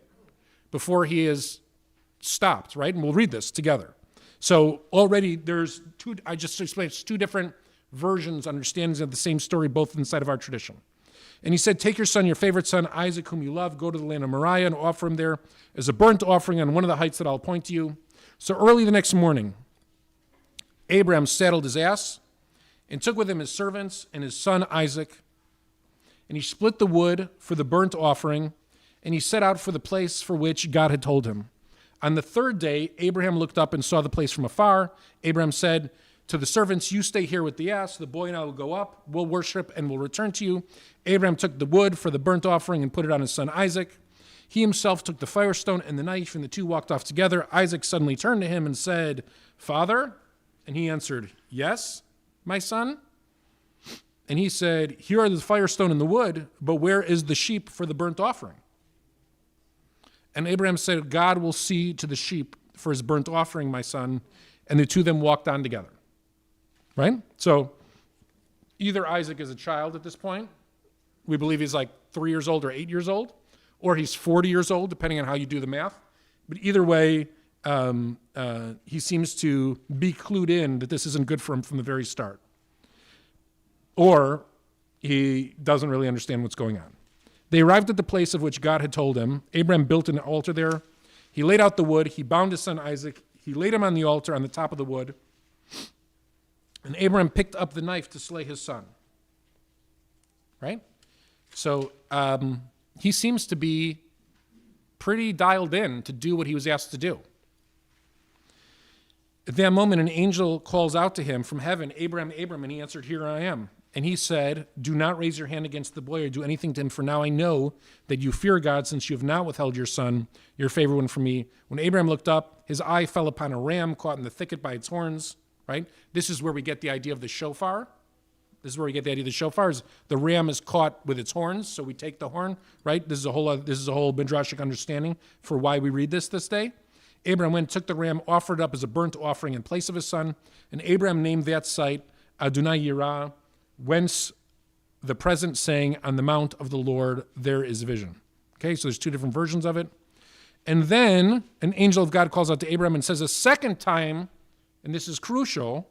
before he is stopped, right? And we'll read this together. So already there's I just explained, it's two different versions, understandings of the same story, both inside of our tradition. And he said, take your son, your favorite son, Isaac, whom you love, go to the land of Moriah and offer him there as a burnt offering on one of the heights that I'll point to you. So early the next morning, Abraham saddled his ass and took with him his servants and his son Isaac, and he split the wood for the burnt offering, and he set out for the place for which God had told him. On the third day, Abraham looked up and saw the place from afar. Abraham said to the servants, you stay here with the ass. The boy and I will go up. We'll worship and we'll return to you. Abraham took the wood for the burnt offering and put it on his son Isaac. He himself took the firestone and the knife, and the two walked off together. Isaac suddenly turned to him and said, Father? And he answered, yes, my son. And he said, here are the firestone and the wood, but where is the sheep for the burnt offering? And Abraham said, God will see to the sheep for his burnt offering, my son. And the two of them walked on together. Right? So either Isaac is a child at this point. We believe he's like 3 years old or 8 years old. Or he's 40 years old, depending on how you do the math. But either way, he seems to be clued in that this isn't good for him from the very start. Or he doesn't really understand what's going on. They arrived at the place of which God had told him. Abraham built an altar there. He laid out the wood. He bound his son Isaac. He laid him on the altar on the top of the wood. And Abraham picked up the knife to slay his son. Right? So he seems to be pretty dialed in to do what he was asked to do. At that moment, an angel calls out to him from heaven, Abraham, Abraham, and he answered, here I am. And he said, do not raise your hand against the boy or do anything to him, for now I know that you fear God, since you have not withheld your son, your favorite one, from me. When Abraham looked up, his eye fell upon a ram caught in the thicket by its horns, right? This is where we get the idea of the shofar This is where we get the idea of the shofar. Is the ram is caught with its horns, so we take the horn, right? This is a whole midrashic understanding for why we read this day. Abraham went, took the ram, offered it up as a burnt offering in place of his son, and Abraham named that site Adonai Yirah, whence the present saying, on the mount of the Lord there is vision. Okay, so there's two different versions of it. And then an angel of God calls out to Abraham and says a second time, and this is crucial,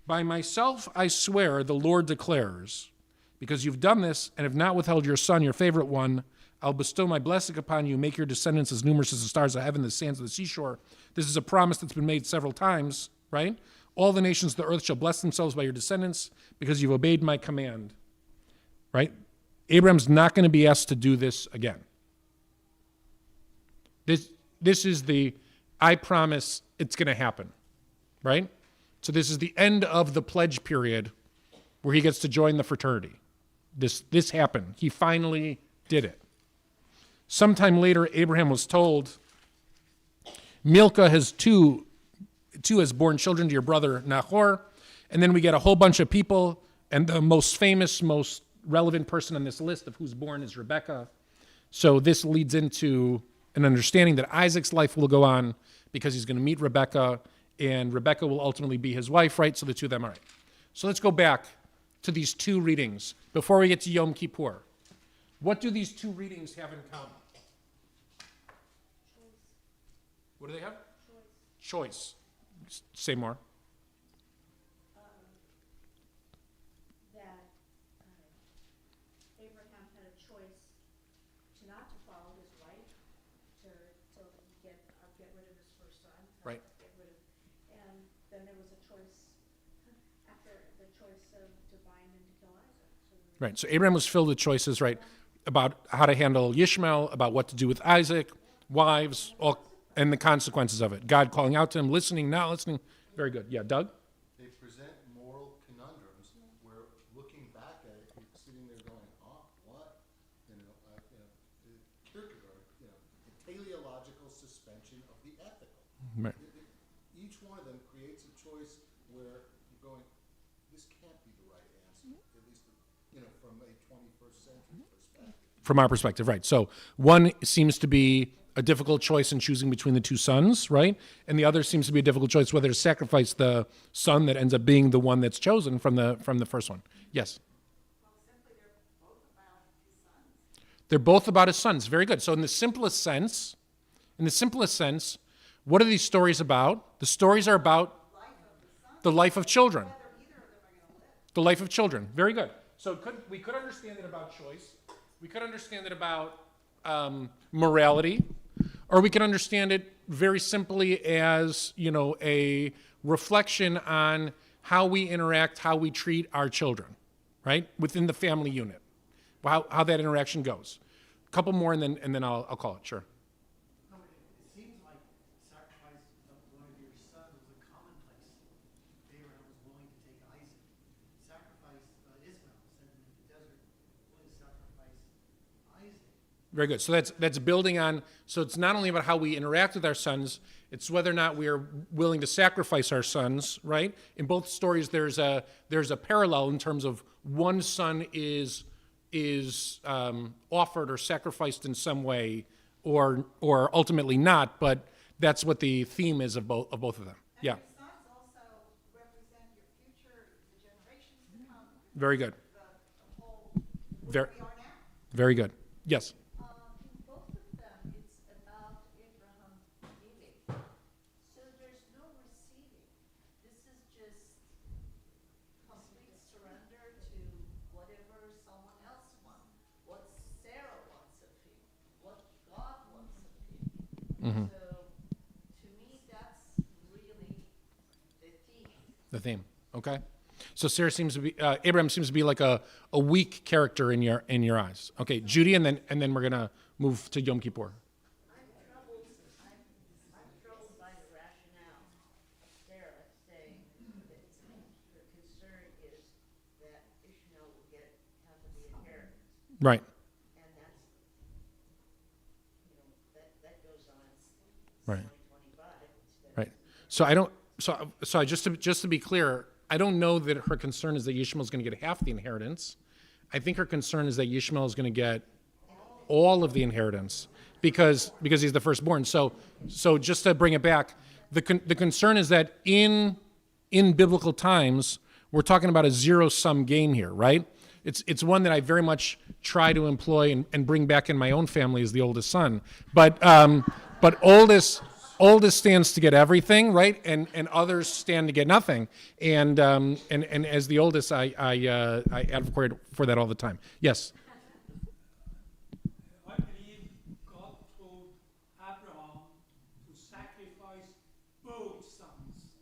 by myself I swear, the Lord declares, because you've done this and have not withheld your son, your favorite one, I'll bestow my blessing upon you, make your descendants as numerous as the stars of heaven, the sands of the seashore. This is a promise that's been made several times, right? All the nations of the earth shall bless themselves by your descendants because you've obeyed my command, right? Abraham's not going to be asked to do this again. This is the, I promise it's going to happen, right? So this is the end of the pledge period where he gets to join the fraternity. This happened. He finally did it. Sometime later, Abraham was told, Milcah has two has borne children to your brother Nahor. And then we get a whole bunch of people, and the most famous, most relevant person on this list of who's born is Rebekah. So this leads into an understanding that Isaac's life will go on because he's going to meet Rebekah, and Rebekah will ultimately be his wife, right? So the two of them are right. So let's go back to these two readings before we get to Yom Kippur. What do these two readings have in common? What do they have? Choice. Say more. That Abraham had a choice to not to follow his wife, to get rid of his first son. Right. And then there was a choice after the choice to bind and to kill Isaac. Right. So Abraham was filled with choices, right, about how to handle Ishmael, about what to do with Isaac, wives, all, and the consequences of it. God calling out to him, listening, not listening. Very good. Yeah, Doug? They present moral conundrums where looking back at it, you're sitting there going, oh, what? Kierkegaard, the teleological suspension of the ethical. Right. Each one of them creates a choice where you're going, this can't be the right answer, at least, from a 21st century perspective. From our perspective, right. So one seems to be a difficult choice in choosing between the two sons, right? And the other seems to be a difficult choice whether to sacrifice the son that ends up being the one that's chosen from the first one. Yes? Well, simply they're both about his sons. They're both about his sons. Very good. So in the simplest sense, what are these stories about? The stories are about the life of children. The life of children. Very good. So we could understand it about choice. We could understand it about morality. Or we can understand it very simply as, a reflection on how we interact, how we treat our children, right? Within the family unit, how that interaction goes. A couple more, and then I'll call it. Sure. No, it seems like sacrifice of one of your sons was a commonplace. Abraham was willing to take Isaac. Sacrifice Ishmael, send him into the desert, willing to sacrifice Isaac. Very good. So that's building on, so it's not only about how we interact with our sons, it's whether or not we are willing to sacrifice our sons, right? In both stories, there's a parallel in terms of one son is offered or sacrificed in some way, or ultimately not, but that's what the theme is of both of them. Yeah. Your sons also represent your future, the generations to come. Very good. The whole, Very, where we are now. very good. Yes. In both of them, it's about Abraham giving. So there's no receiving. This is just complete surrender to whatever someone else wants, what Sarah wants of him, what God wants of him. So to me, that's really the theme. The theme. Okay. So Abraham seems to be like a weak character in your eyes. Okay, Judy, and then we're gonna move to Yom Kippur. I'm troubled by the rationale of Sarah saying that her concern is that Ishmael will have the inheritance. Right. And that's, that goes on Right. 2025 instead. Right. So I don't. So I just to be clear, I don't know that her concern is that Yishmael is going to get half the inheritance. I think her concern is that Yishmael is going to get all of the inheritance because he's the firstborn. So just to bring it back, the concern is that in biblical times, we're talking about a zero-sum game here, right? It's one that I very much try to employ and bring back in my own family as the oldest son. But oldest stands to get everything, right? And others stand to get nothing. And as the oldest, I advocate for that all the time. Yes. I believe God told Abraham to sacrifice both sons,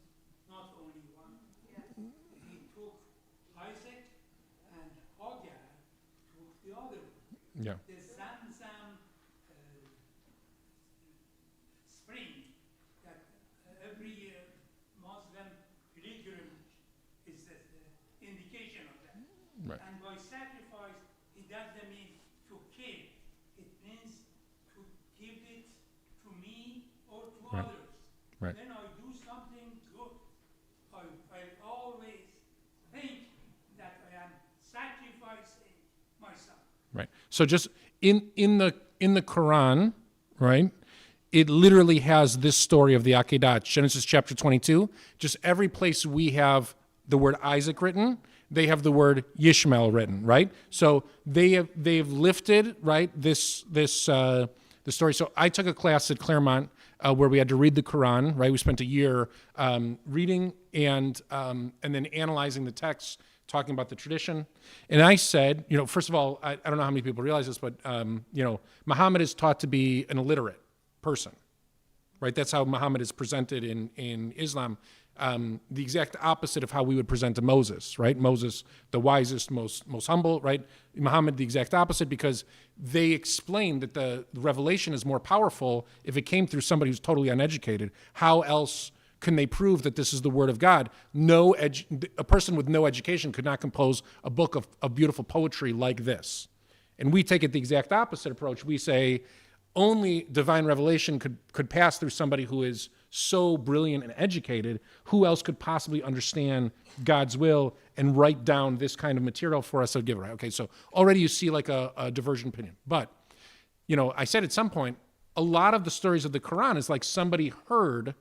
not only one. He took Isaac and Hagar took the other one. Yeah. The Zamzam spring that every year Muslim pilgrim is the indication of that. Right. And by sacrifice, it doesn't mean to kill. It means to give it to me or to Right. others. Right. Then I do something good. I always think that I am sacrificing myself. Right. So just in the Quran, right? It literally has this story of the Akedah, Genesis chapter 22. Just every place we have the word Isaac written, they have the word Yishmael written, right? So they've lifted, right, this the story. So I took a class at Claremont where we had to read the Quran, right? We spent a year reading and then analyzing the text, talking about the tradition. And I said, first of all, I don't know how many people realize this, but Muhammad is taught to be an illiterate person, right? That's how Muhammad is presented in Islam. The exact opposite of how we would present a Moses, right? Moses, the wisest, most humble, right? Muhammad, the exact opposite, because they explain that the revelation is more powerful if it came through somebody who's totally uneducated. How else can they prove that this is the word of God? A person with no education could not compose a book of beautiful poetry like this. And we take it the exact opposite approach. We say only divine revelation could pass through somebody who is so brilliant and educated. Who else could possibly understand God's will and write down this kind of material for us to give it, right? Okay, so already you see like a divergent opinion. But, I said at some point, a lot of the stories of the Quran is like somebody heard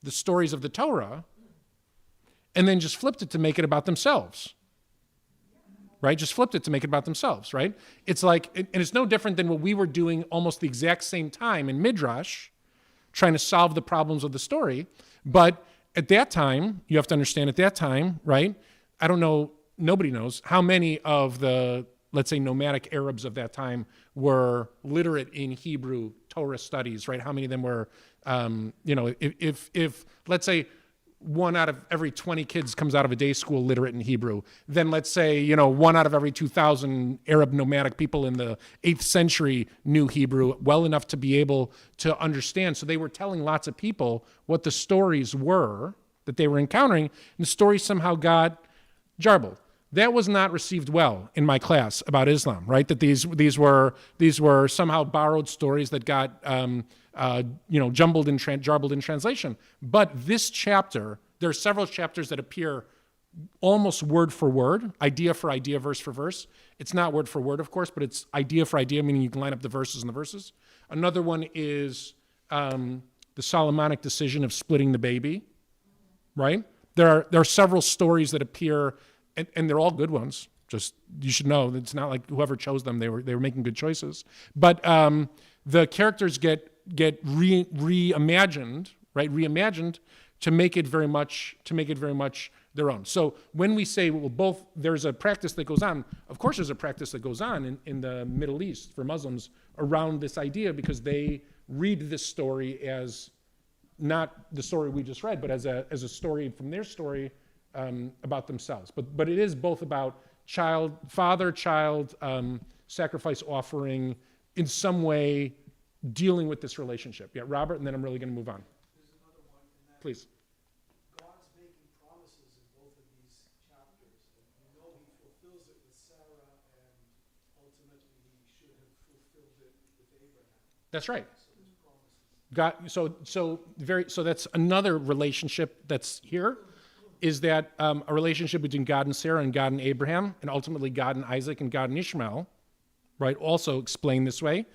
the stories of the Torah and then just flipped it to make it about themselves. Right? Just flipped it to make it about themselves, right? It's like, and it's no different than what we were doing almost the exact same time in Midrash, trying to solve the problems of the story. But at that time, you have to understand at that time, right? I don't know, nobody knows how many of the, let's say, nomadic Arabs of that time were literate in Hebrew Torah studies, right? How many of them were, if let's say, 1 out of every 20 kids comes out of a day school literate in Hebrew. Then let's say, 1 out of every 2,000 Arab nomadic people in the 8th century knew Hebrew well enough to be able to understand. So they were telling lots of people what the stories were that they were encountering, and the stories somehow got jarbled. That was not received well in my class about Islam, right? That these were somehow borrowed stories that got jarbled in translation. But this chapter, there are several chapters that appear almost word for word, idea for idea, verse for verse. It's not word for word, of course, but it's idea for idea, meaning you can line up the verses and the verses. Another one is the Solomonic decision of splitting the baby, right? There are several stories that appear, and they're all good ones. Just, you should know, it's not like whoever chose them, they were making good choices. But the characters get reimagined, right? Reimagined to make it very much their own. So when we say, well, there's a practice that goes on. Of course, there's a practice that goes on in the Middle East for Muslims around this idea, because they read this story as not the story we just read, but as a story from their story about themselves. But it is both about father-child sacrifice offering, in some way dealing with this relationship. Yeah, Robert, and then I'm really going to move on. There's another one, and that Please. God's making promises in both of these chapters, and we know he fulfills it with Sarah, and ultimately he should have fulfilled it with Abraham. That's right. So there's promises. So that's another relationship that's here. is that a relationship between God and Sarah and God and Abraham, and ultimately God and Isaac and God and Ishmael, right, also explained this way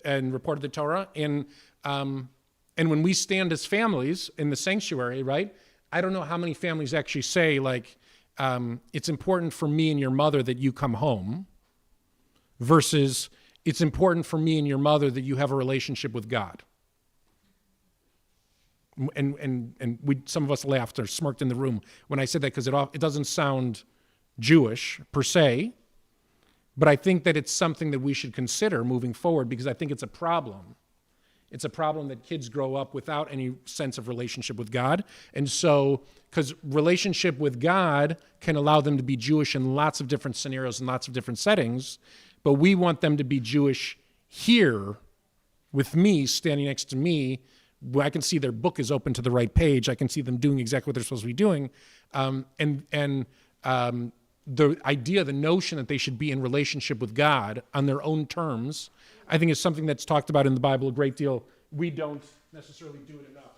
and reported the Torah. And when we stand as families in the sanctuary, right, I don't know how many families actually say, like, it's important for me and your mother that you come home, versus it's important for me and your mother that you have a relationship with God. And some of us laughed or smirked in the room when I said that, because it doesn't sound Jewish per se, but I think that it's something that we should consider moving forward, because I think it's a problem. It's a problem that kids grow up without any sense of relationship with God. And so, because relationship with God can allow them to be Jewish in lots of different scenarios and lots of different settings, but we want them to be Jewish here with me, standing next to me, where I can see their book is open to the right page. I can see them doing exactly what they're supposed to be doing. The idea, the notion that they should be in relationship with God on their own terms, I think is something that's talked about in the Bible a great deal. We don't necessarily do it enough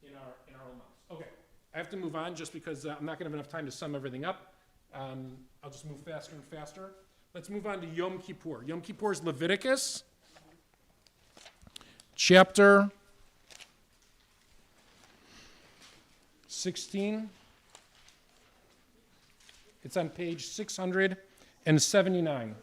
in our own lives. Okay, I have to move on just because I'm not going to have enough time to sum everything up. I'll just move faster and faster. Let's move on to Yom Kippur. Yom Kippur is Leviticus, chapter 16. It's on page 679.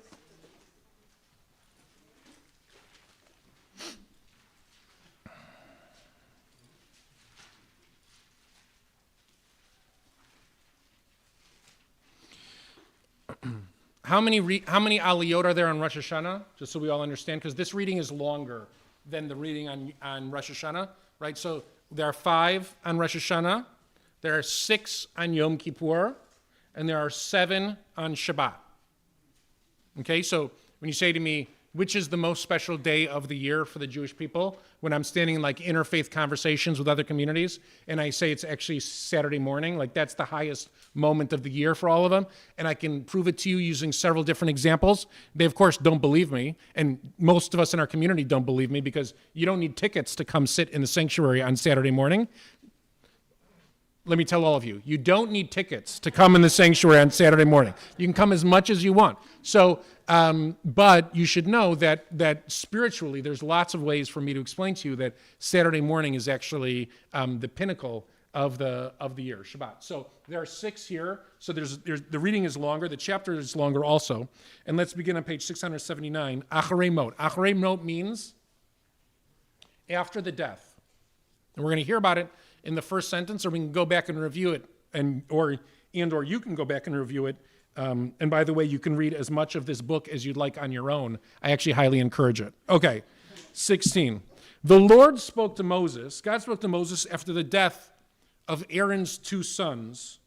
How many aliyot are there on Rosh Hashanah? Just so we all understand, because this reading is longer than the reading on Rosh Hashanah, right? So there are 5 on Rosh Hashanah, there are 6 on Yom Kippur, and there are 7 on Shabbat. Okay, so when you say to me, which is the most special day of the year for the Jewish people, when I'm standing in like interfaith conversations with other communities, and I say it's actually Saturday morning, like that's the highest moment of the year for all of them, and I can prove it to you using several different examples. They, of course, don't believe me, and most of us in our community don't believe me, because you don't need tickets to come sit in the sanctuary on Saturday morning. Let me tell all of you, you don't need tickets to come in the sanctuary on Saturday morning. You can come as much as you want. So, but you should know that spiritually, there's lots of ways for me to explain to you that Saturday morning is actually the pinnacle of the year, Shabbat. So there are 6 here. So the reading is longer. The chapter is longer also. And let's begin on page 679. Acharei mot. Acharei mot means after the death. And we're going to hear about it in the first sentence, or we can go back and review it, or you can go back and review it. And by the way, you can read as much of this book as you'd like on your own. I actually highly encourage it. Okay, 16. The Lord spoke to Moses. God spoke to Moses after the death of Aaron's 2 sons,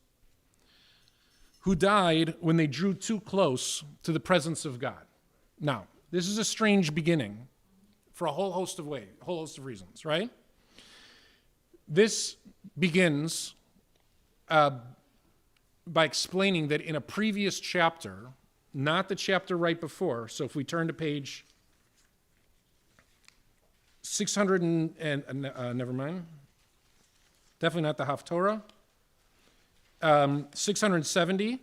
who died when they drew too close to the presence of God. Now, this is a strange beginning for a whole host of reasons, right? This begins by explaining that in a previous chapter, not the chapter right before, so if we turn to page 600 never mind, definitely not the Haftorah, 670,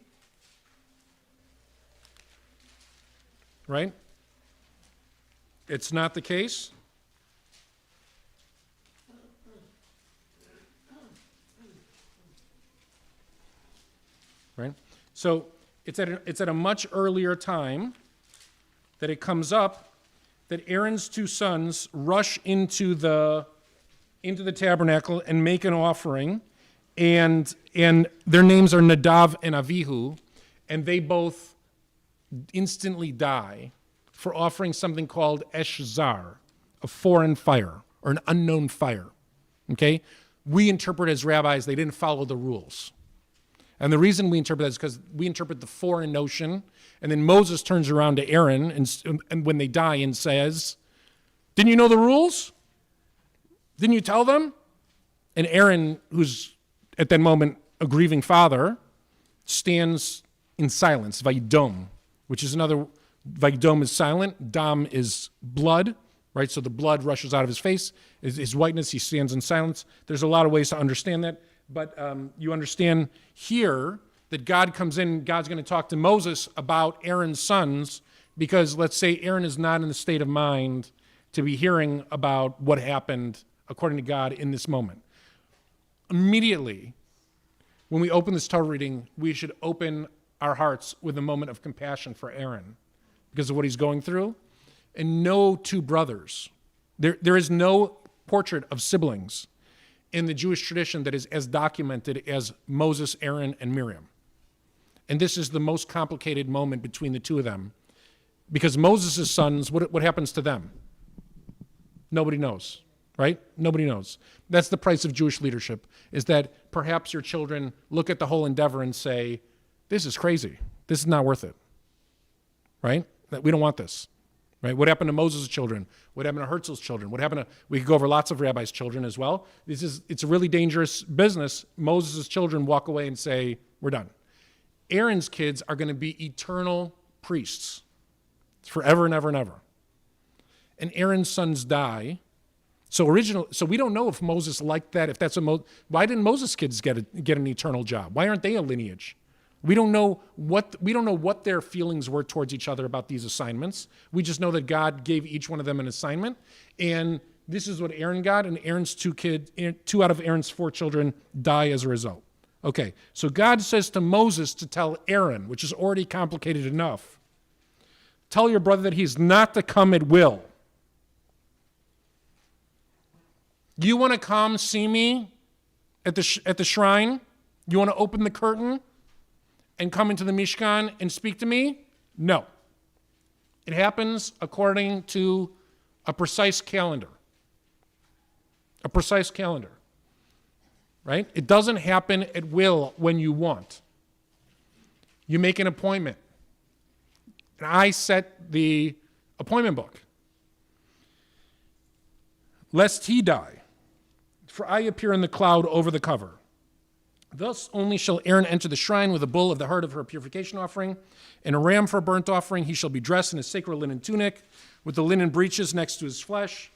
right? It's not the case. Right? So it's at a much earlier time that it comes up that Aaron's 2 sons rush into the tabernacle and make an offering, and their names are Nadav and Avihu, and they both instantly die for offering something called Esh Zar, a foreign fire or an unknown fire. Okay? We interpret as rabbis they didn't follow the rules. And the reason we interpret that is because we interpret the foreign notion, and then Moses turns around to Aaron and when they die and says, "Didn't you know the rules? Didn't you tell them?" And Aaron, who's at that moment a grieving father, stands in silence, vaydom, which is another, vaydom is silent, dam is blood, right? So the blood rushes out of his face, his whiteness, he stands in silence. There's a lot of ways to understand that. But you understand here that God comes in, God's going to talk to Moses about Aaron's sons, because let's say Aaron is not in the state of mind to be hearing about what happened according to God in this moment. Immediately, when we open this Torah reading, we should open our hearts with a moment of compassion for Aaron because of what he's going through. And no two brothers. There is no portrait of siblings in the Jewish tradition that is as documented as Moses, Aaron, and Miriam. And this is the most complicated moment between the two of them. Because Moses' sons, what happens to them? Nobody knows, right? Nobody knows. That's the price of Jewish leadership, is that perhaps your children look at the whole endeavor and say, this is crazy. This is not worth it, right? That we don't want this, right? What happened to Moses' children? What happened to Herzl's children? What happened to, we could go over lots of rabbis' children as well. It's a really dangerous business. Moses' children walk away and say, we're done. Aaron's kids are going to be eternal priests. It's forever and ever and ever. And Aaron's sons die. So we don't know if Moses liked that. If that's why didn't Moses' kids get an eternal job? Why aren't they a lineage? We don't know what their feelings were towards each other about these assignments. We just know that God gave each one of them an assignment, and this is what Aaron got. And Aaron's two out of Aaron's 4 children die as a result. Okay, so God says to Moses to tell Aaron, which is already complicated enough, tell your brother that he's not to come at will. You want to come see me at the shrine? You want to open the curtain and come into the Mishkan and speak to me? No. It happens according to a precise calendar. A precise calendar. Right? It doesn't happen at will when you want. You make an appointment. And I set the appointment book. Lest he die, for I appear in the cloud over the cover. Thus only shall Aaron enter the shrine with a bull of the herd of her purification offering, and a ram for a burnt offering. He shall be dressed in a sacred linen tunic, with the linen breeches next to his flesh,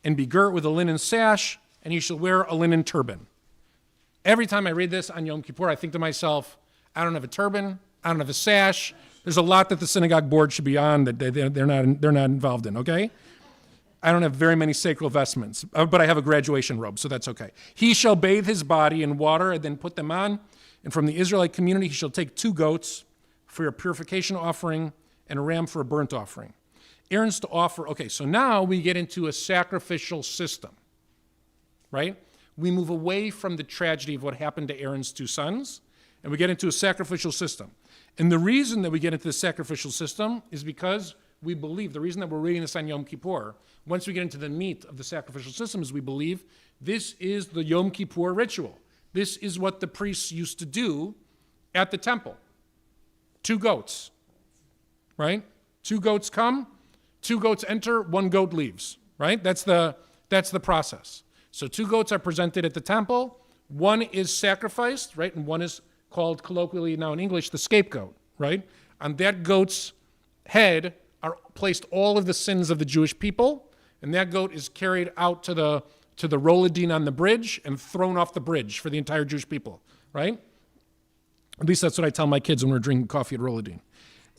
and be girt with a linen sash, and he shall wear a linen turban. Every time I read this on Yom Kippur, I think to myself, I don't have a turban, I don't have a sash. There's a lot that the synagogue board should be on that they're not involved in, okay? I don't have very many sacred vestments, but I have a graduation robe, so that's okay. He shall bathe his body in water and then put them on. And from the Israelite community, he shall take 2 goats for a purification offering and a ram for a burnt offering. Aaron's to offer, okay, so now we get into a sacrificial system, right? We move away from the tragedy of what happened to Aaron's 2 sons, and we get into a sacrificial system. And the reason that we get into the sacrificial system is because we believe, the reason that we're reading this on Yom Kippur, once we get into the meat of the sacrificial system, is we believe this is the Yom Kippur ritual. This is what the priests used to do at the temple. 2 goats, right? 2 goats come, 2 goats enter, 1 goat leaves, right? That's the process. So 2 goats are presented at the temple, 1 is sacrificed, right? And 1 is called colloquially now in English the scapegoat, right? On that goat's head are placed all of the sins of the Jewish people, and that goat is carried out to the Roladin on the bridge and thrown off the bridge for the entire Jewish people, right? At least that's what I tell my kids when we're drinking coffee at Roladin.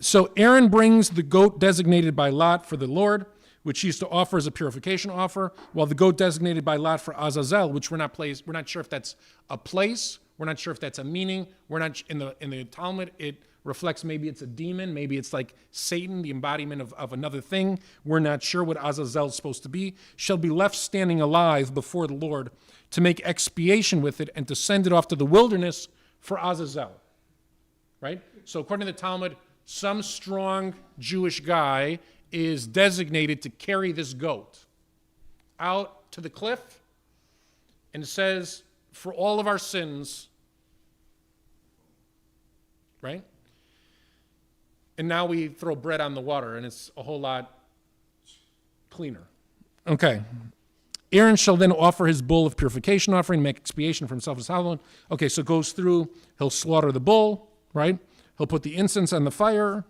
So Aaron brings the goat designated by Lot for the Lord, which he's to offer as a purification offer, while the goat designated by Lot for Azazel, which we're not sure if that's a place, we're not sure if that's a meaning, we're not in the Talmud it reflects maybe it's a demon, maybe it's like Satan, the embodiment of another thing. We're not sure what Azazel is supposed to be. Shall be left standing alive before the Lord to make expiation with it and to send it off to the wilderness for Azazel. Right? So according to the Talmud, some strong Jewish guy is designated to carry this goat out to the cliff and says, for all of our sins, right? And now we throw bread on the water, and it's a whole lot cleaner. Okay. Aaron shall then offer his bull of purification offering, make expiation for himself and his household. Okay, so it goes through, he'll slaughter the bull, right? He'll put the incense on the fire.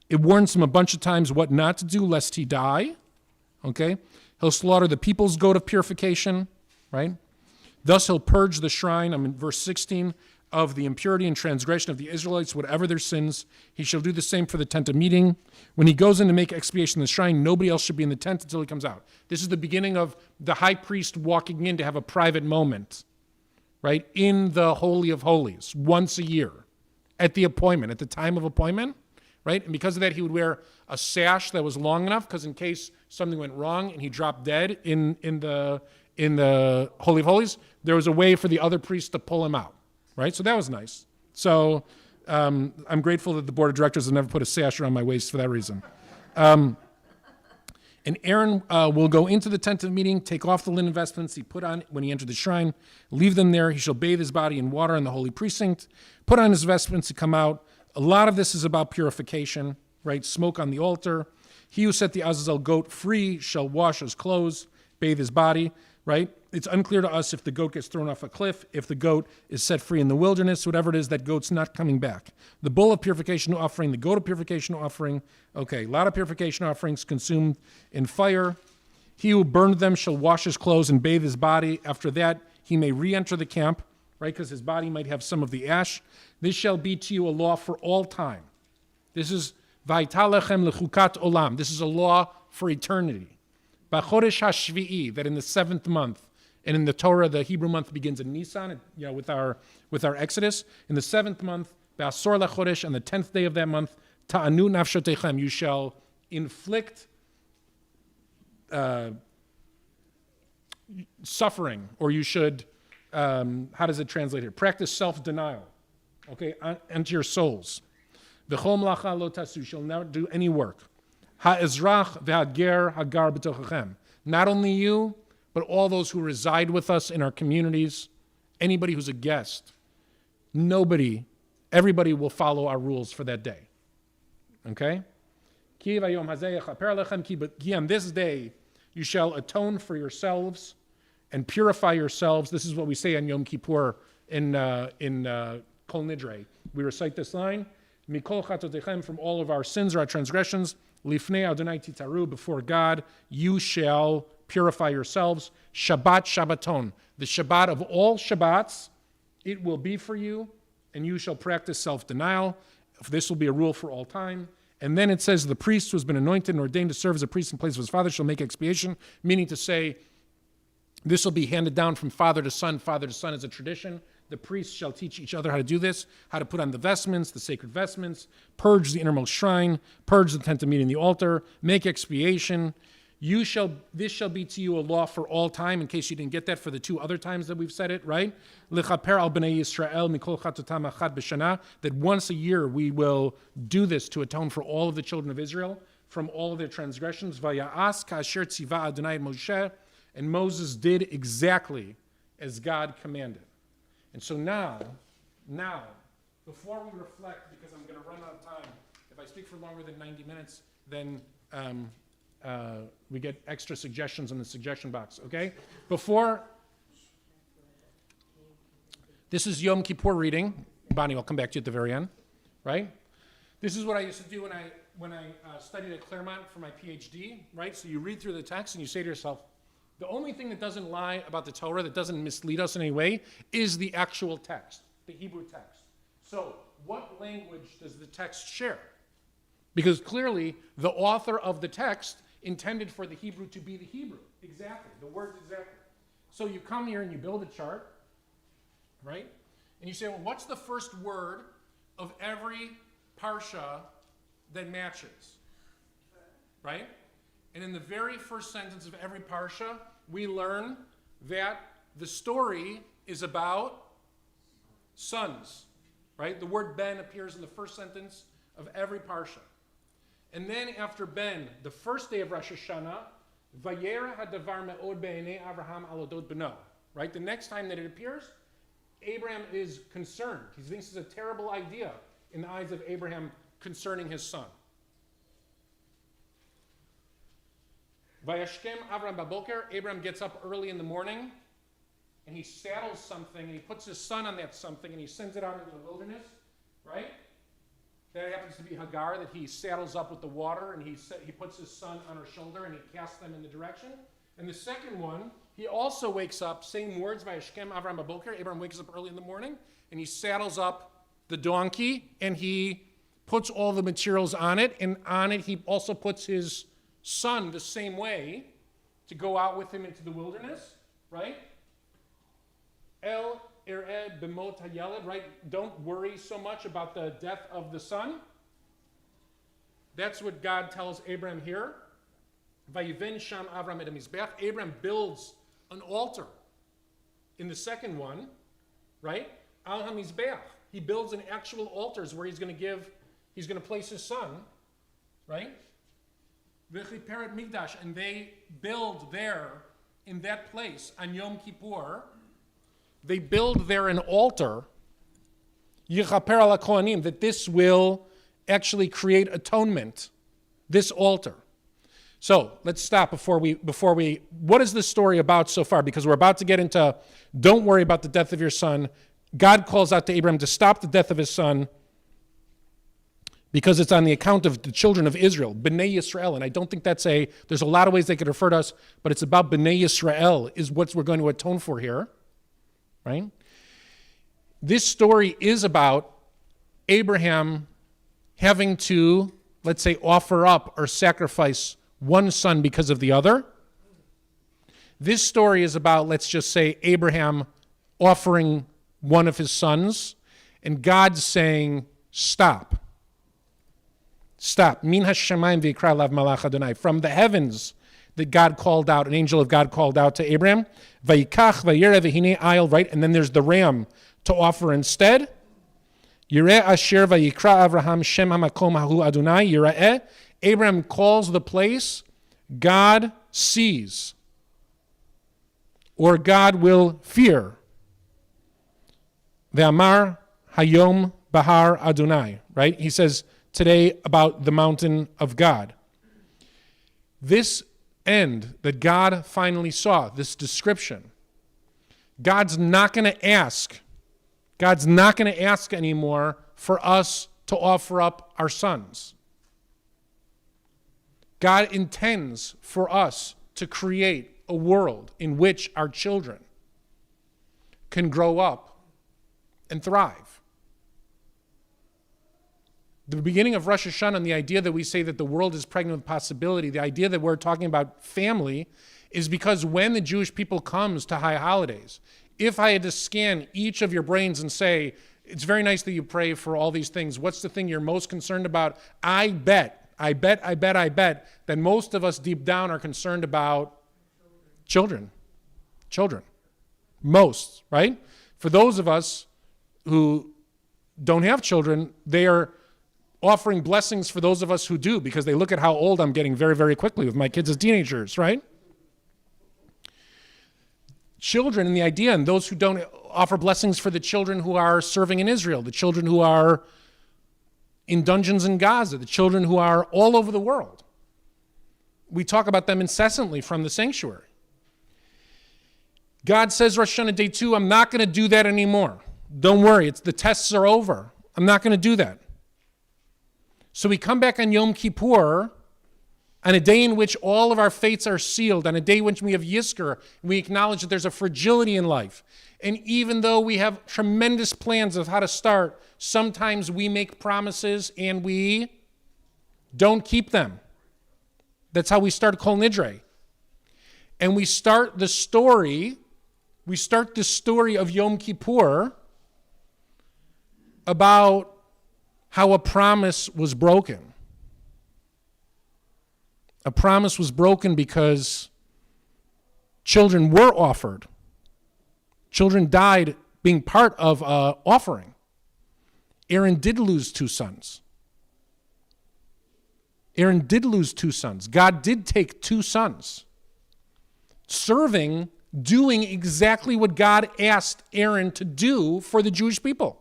It warns him a bunch of times what not to do lest he die. Okay? He'll slaughter the people's goat of purification, right? Thus he'll purge the shrine, I'm in verse 16, of the impurity and transgression of the Israelites, whatever their sins. He shall do the same for the tent of meeting. When he goes in to make expiation in the shrine, nobody else should be in the tent until he comes out. This is the beginning of the high priest walking in to have a private moment, right, in the Holy of Holies, once a year, at the appointment, at the time of appointment, right? And because of that, he would wear a sash that was long enough, because in case something went wrong and he dropped dead in the Holy of Holies, there was a way for the other priests to pull him out, right? So that was nice. So I'm grateful that the board of directors have never put a sash around my waist for that reason. And Aaron will go into the tent of meeting, take off the linen vestments he put on when he entered the shrine, leave them there. He shall bathe his body in water in the holy precinct, put on his vestments to come out. A lot of this is about purification, right? Smoke on the altar. He who set the Azazel goat free shall wash his clothes, bathe his body, right? It's unclear to us if the goat gets thrown off a cliff, if the goat is set free in the wilderness, whatever it is, that goat's not coming back. The bull of purification offering, the goat of purification offering, okay, a lot of purification offerings consumed in fire. He who burned them shall wash his clothes and bathe his body. After that, he may re-enter the camp, right, because his body might have some of the ash. This shall be to you a law for all time. This is Vayta lechem lechukat olam. This is a law for eternity. B'chodesh hashvi'i, that in the 7th month, and in the Torah, the Hebrew month begins in Nisan, you know, with our Exodus. In the 7th month, b'asor lachodesh, on the 10th day of that month, ta'anu nafshotechem, you shall inflict suffering, or you should, how does it translate here? Practice self-denial, okay, unto your souls. V'chol melacha lo tasu, you shall never do any work. Ha'ezrach v'hager hagar b'tochachem. Not only you, but all those who reside with us in our communities, anybody who's a guest, everybody will follow our rules for that day. Okay? Ki vayom hazeh yechaper lechem, ki on this day you shall atone for yourselves and purify yourselves. This is what we say on Yom Kippur in Kol Nidre. We recite this line, Mikol chatotechem, from all of our sins or our transgressions, Lifnei Adonai titaru, before God, you shall purify yourselves. Shabbat Shabbaton, the Shabbat of all Shabbats, it will be for you, and you shall practice self-denial. This will be a rule for all time. And then it says, the priest who has been anointed and ordained to serve as a priest in place of his father shall make expiation, meaning to say, this will be handed down from father to son as a tradition. The priests shall teach each other how to do this, how to put on the vestments, the sacred vestments, purge the innermost shrine, purge the tent of meeting, the altar, make expiation. This shall be to you a law for all time, in case you didn't get that for the 2 other times that we've said it, right? L'chaper al b'nei Yisrael mikol chatotam achad b'shana, that once a year we will do this to atone for all of the children of Israel from all of their transgressions. Vaya'as ka'asher tziva Adonai Moshe, and Moses did exactly as God commanded. And so now, before we reflect, because I'm going to run out of time, if I speak for longer than 90 minutes, then we get extra suggestions in the suggestion box, okay? This is Yom Kippur reading. Bonnie, I'll come back to you at the very end, right? This is what I used to do when I studied at Claremont for my PhD, right? So you read through the text and you say to yourself, the only thing that doesn't lie about the Torah, that doesn't mislead us in any way, is the actual text, the Hebrew text. So what language does the text share? Because clearly, the author of the text intended for the Hebrew to be the Hebrew. Exactly, the words exactly. So you come here and you build a chart, right? And you say, well, what's the first word of every parsha that matches? Right? And in the very first sentence of every parsha, we learn that the story is about sons, right? The word ben appears in the first sentence of every parsha. And then after ben, the first day of Rosh Hashanah, Vayer hadavar me'od be'enei Avraham alodot beno, right? The next time that it appears, Abraham is concerned. He thinks it's a terrible idea in the eyes of Abraham concerning his son. Vayashkem Avram baboker, Abraham gets up early in the morning, and he saddles something, and he puts his son on that something, and he sends it out into the wilderness, right? That happens to be Hagar, that he saddles up with the water, and he puts his son on her shoulder, and he casts them in the direction. And the second one he also wakes up, same words by Shkem Avram Baboker. Abraham wakes up early in the morning, and he saddles up the donkey, and he puts all the materials on it, and on it he also puts his son the same way to go out with him into the wilderness, right? El Ered B'mot HaYeled, right? Don't worry so much about the death of the son. That's what God tells Abraham here. Vayiven Sham Avram et HaMizbeach. Abraham builds an altar in the second one, right? Al HaMizbeach. He builds an actual altar where he's going to place his son, right? V'chiperet Migdash, and they build there in that place on Yom Kippur. They build there an altar, Yichaper ala Kohanim, that this will actually create atonement, this altar. So let's stop before we, what is this story about so far? Because we're about to get into, don't worry about the death of your son. God calls out to Abraham to stop the death of his son because it's on the account of the children of Israel, B'nai Yisrael. And I don't think there's a lot of ways they could refer to us, but it's about B'nai Yisrael is what we're going to atone for here, right? This story is about Abraham having to, let's say, offer up or sacrifice one son because of the other. This story is about, let's just say, Abraham offering one of his sons and God saying, stop. Stop. Min hashamayim v'yikra lav malach Adonai. From the heavens that God called out, an angel of God called out to Abraham. Vayikach vayireh v'hinei ayil, right? And then there's the ram to offer instead. Yireh asher vayikra Avraham shem hamakom hahu Adonai. Yireh. Abraham calls the place God sees, or God will fear. Ve'amar hayom bahar Adonai, right? He says today about the mountain of God. This end that God finally saw, this description, God's not going to ask anymore for us to offer up our sons. God intends for us to create a world in which our children can grow up and thrive. The beginning of Rosh Hashanah and the idea that we say that the world is pregnant with possibility, the idea that we're talking about family, is because when the Jewish people comes to high holidays, if I had to scan each of your brains and say, it's very nice that you pray for all these things, what's the thing you're most concerned about? I bet that most of us deep down are concerned about children. Most, right? For those of us who don't have children, they are offering blessings for those of us who do, because they look at how old I'm getting very, very quickly with my kids as teenagers, right? Children and the idea, and those who don't offer blessings for the children who are serving in Israel, the children who are in dungeons in Gaza, the children who are all over the world. We talk about them incessantly from the sanctuary. God says, Rosh Hashanah day 2, I'm not going to do that anymore. Don't worry, the tests are over. I'm not going to do that. So we come back on Yom Kippur, on a day in which all of our fates are sealed, on a day in which we have Yizkor, and we acknowledge that there's a fragility in life. And even though we have tremendous plans of how to start, sometimes we make promises and we don't keep them. That's how we start Kol Nidre. And we start the story of Yom Kippur about how a promise was broken. A promise was broken because children were offered. Children died being part of an offering. Aaron did lose 2 sons. God did take 2 sons. Serving, doing exactly what God asked Aaron to do for the Jewish people.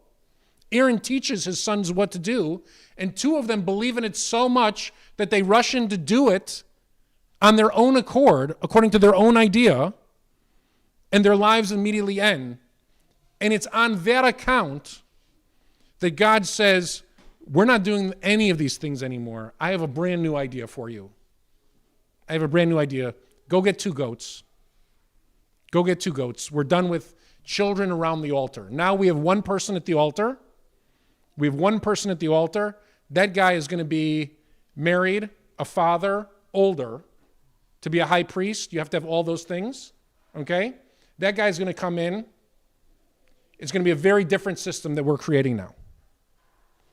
Aaron teaches his sons what to do, and 2 of them believe in it so much that they rush in to do it on their own accord, according to their own idea, and their lives immediately end. And it's on that account that God says, we're not doing any of these things anymore. I have a brand new idea for you. Go get 2 goats. Go get 2 goats. We're done with children around the altar. Now we have one person at the altar. We have one person at the altar. That guy is going to be married, a father, older. To be a high priest, you have to have all those things, okay? That guy's going to come in. It's going to be a very different system that we're creating now.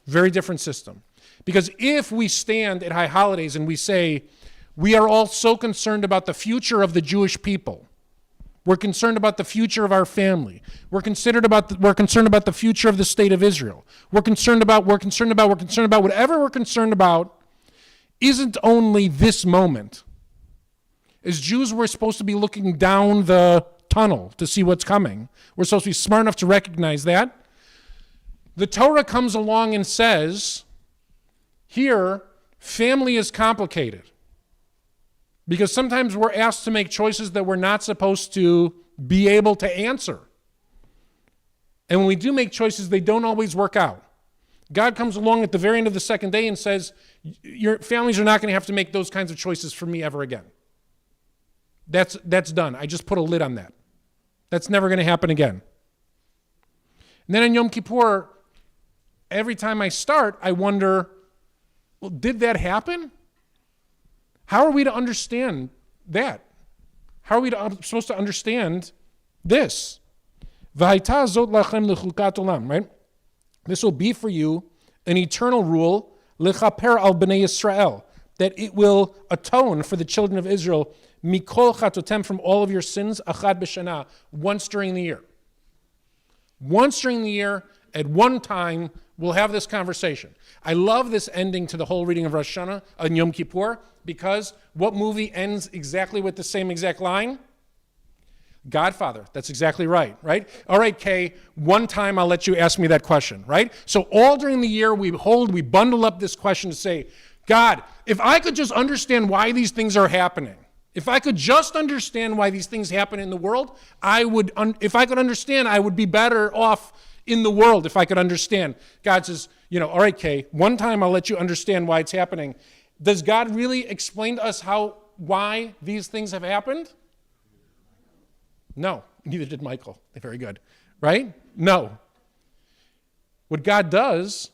Very different system. Because if we stand at high holidays and we say, we are all so concerned about the future of the Jewish people, we're concerned about the future of our family, we're concerned about the future of the state of Israel, we're concerned about whatever we're concerned about isn't only this moment. As Jews, we're supposed to be looking down the tunnel to see what's coming. We're supposed to be smart enough to recognize that. The Torah comes along and says, here, family is complicated. Because sometimes we're asked to make choices that we're not supposed to be able to answer. And when we do make choices, they don't always work out. God comes along at the very end of the second day and says, your families are not going to have to make those kinds of choices for me ever again. That's done. I just put a lid on that. That's never going to happen again. And then on Yom Kippur, every time I start, I wonder, well, did that happen? How are we to understand that? How are we supposed to understand this? V'hayta zot lachem lechukat olam, right? This will be for you an eternal rule, lechaper al bnei Yisrael, that it will atone for the children of Israel, mikol chatotem, from all of your sins, achad b'shana, once during the year. Once during the year, at one time, we'll have this conversation. I love this ending to the whole reading of Rosh Hashanah and Yom Kippur, because what movie ends exactly with the same exact line? Godfather. That's exactly right? All right, Kay, one time I'll let you ask me that question, right? So all during the year we bundle up this question to say, God, if I could just understand why these things are happening, if I could just understand why these things happen in the world, if I could understand, I would be better off in the world if I could understand. God says, all right, Kay, one time I'll let you understand why it's happening. Does God really explain to us why these things have happened? No, neither did Michael. Very good, right? No. What God does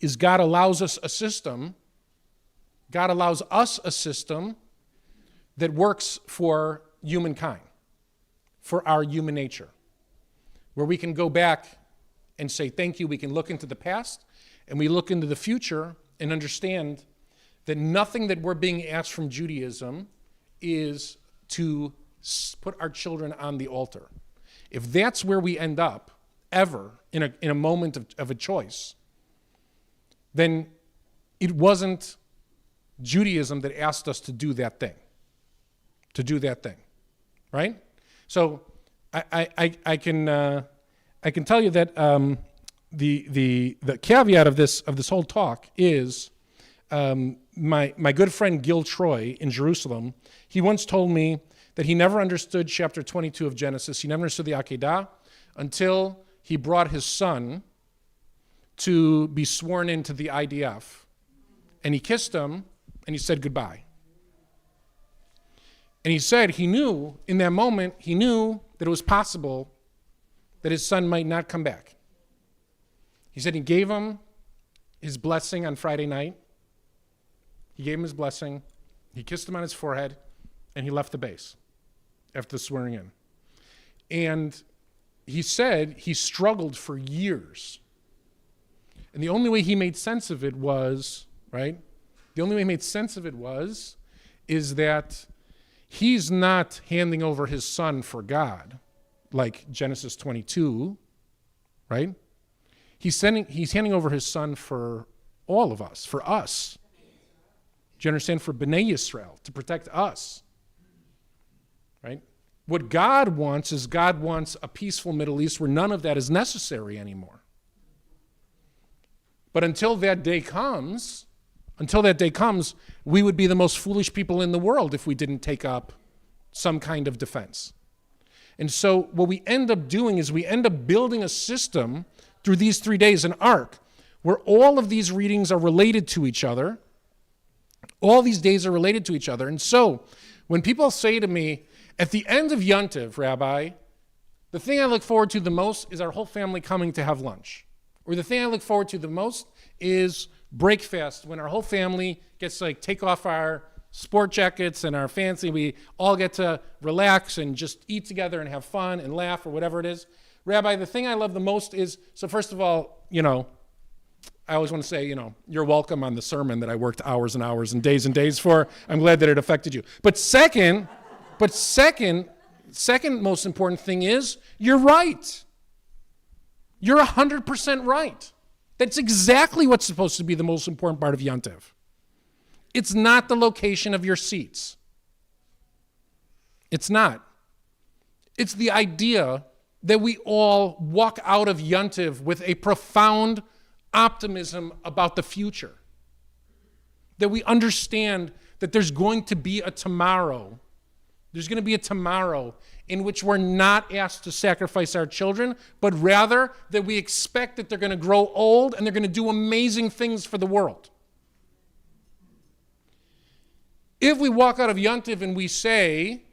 is God allows us a system that works for humankind, for our human nature, where we can go back and say thank you. We can look into the past and we look into the future and understand that nothing that we're being asked from Judaism is to put our children on the altar. If that's where we end up, ever, in a moment of a choice, then it wasn't Judaism that asked us to do that thing. Right? So I can tell you that the caveat of this whole talk is my good friend Gil Troy in Jerusalem. He once told me that he never understood chapter 22 of Genesis. He never understood the Akedah until he brought his son to be sworn into the IDF, and he kissed him and he said goodbye. And he said he knew in that moment, he knew that it was possible that his son might not come back. He said he gave him his blessing on Friday night. He gave him his blessing. He kissed him on his forehead, and he left the base after the swearing in. And he said he struggled for years. And the only way he made sense of it was, right? The only way he made sense of it is that he's not handing over his son for God, like Genesis 22, right? He's handing over his son for all of us, for us. Do you understand? For Bnei Yisrael, to protect us, right? What God wants is God wants a peaceful Middle East where none of that is necessary anymore. But until that day comes, we would be the most foolish people in the world if we didn't take up some kind of defense. And so what we end up doing is we end up building a system through these 3 days, an arc, where all of these readings are related to each other. All these days are related to each other. And so when people say to me, At the end of Yontiv, Rabbi, the thing I look forward to the most is our whole family coming to have lunch. Or the thing I look forward to the most is breakfast, when our whole family gets to take off our sport jackets and our fancy, we all get to relax and just eat together and have fun and laugh or whatever it is. Rabbi, the thing I love the most is, so first of all, I always want to say, you're welcome on the sermon that I worked hours and hours and days for. I'm glad that it affected you. But second most important thing is, you're right. You're 100% right. That's exactly what's supposed to be the most important part of Yontiv. It's not the location of your seats. It's not. It's the idea that we all walk out of Yontiv with a profound optimism about the future. That we understand that there's going to be a tomorrow. There's going to be a tomorrow in which we're not asked to sacrifice our children, but rather that we expect that they're going to grow old and they're going to do amazing things for the world. If we walk out of Yontiv and we say,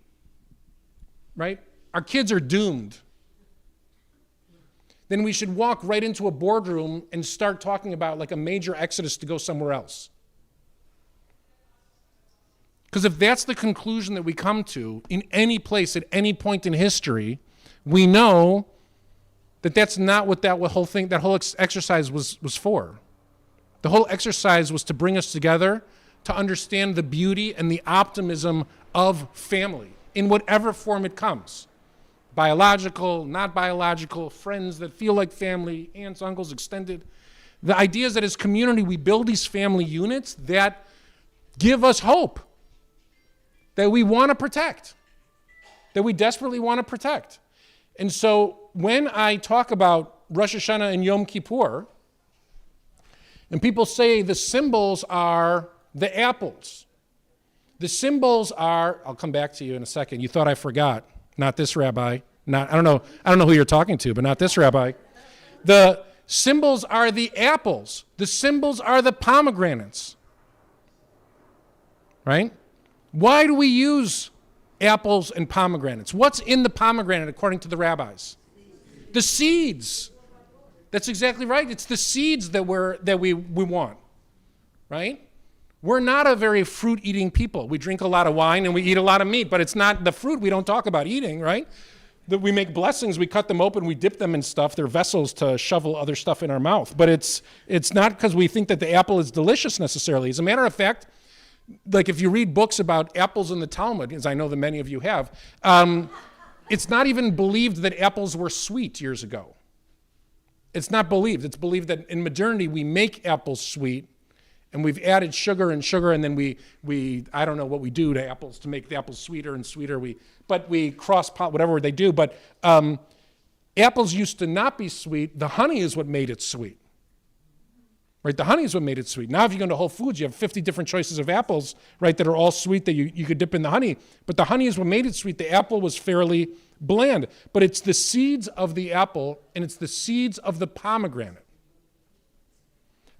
right, our kids are doomed, then we should walk right into a boardroom and start talking about a major exodus to go somewhere else. Because if that's the conclusion that we come to in any place at any point in history, we know that that's not what that whole exercise was for. The whole exercise was to bring us together to understand the beauty and the optimism of family in whatever form it comes. Biological, not biological, friends that feel like family, aunts, uncles, extended. The idea is that as community, we build these family units that give us hope, that we want to protect, that we desperately want to protect. And so when I talk about Rosh Hashanah and Yom Kippur, and people say the symbols are the apples. The symbols are, I'll come back to you in a second. You thought I forgot. Not this rabbi. I don't know who you're talking to, but not this rabbi. The symbols are the apples. The symbols are the pomegranates. Right? Why do we use apples and pomegranates? What's in the pomegranate according to the rabbis? The seeds. That's exactly right. It's the seeds that we want. Right? We're not a very fruit-eating people. We drink a lot of wine and we eat a lot of meat, but it's not the fruit we don't talk about eating, right? That we make blessings, we cut them open, we dip them in stuff. They're vessels to shovel other stuff in our mouth. But it's not because we think that the apple is delicious necessarily. As a matter of fact, if you read books about apples in the Talmud, as I know that many of you have, it's not even believed that apples were sweet years ago. It's not believed. It's believed that in modernity we make apples sweet, and we've added sugar, and then we I don't know what we do to apples to make the apples sweeter and sweeter. But we cross-pot, whatever they do. But apples used to not be sweet. The honey is what made it sweet. Right? The honey is what made it sweet. Now if you go into Whole Foods, you have 50 different choices of apples, right, that are all sweet that you could dip in the honey. But the honey is what made it sweet. The apple was fairly bland. But it's the seeds of the apple and it's the seeds of the pomegranate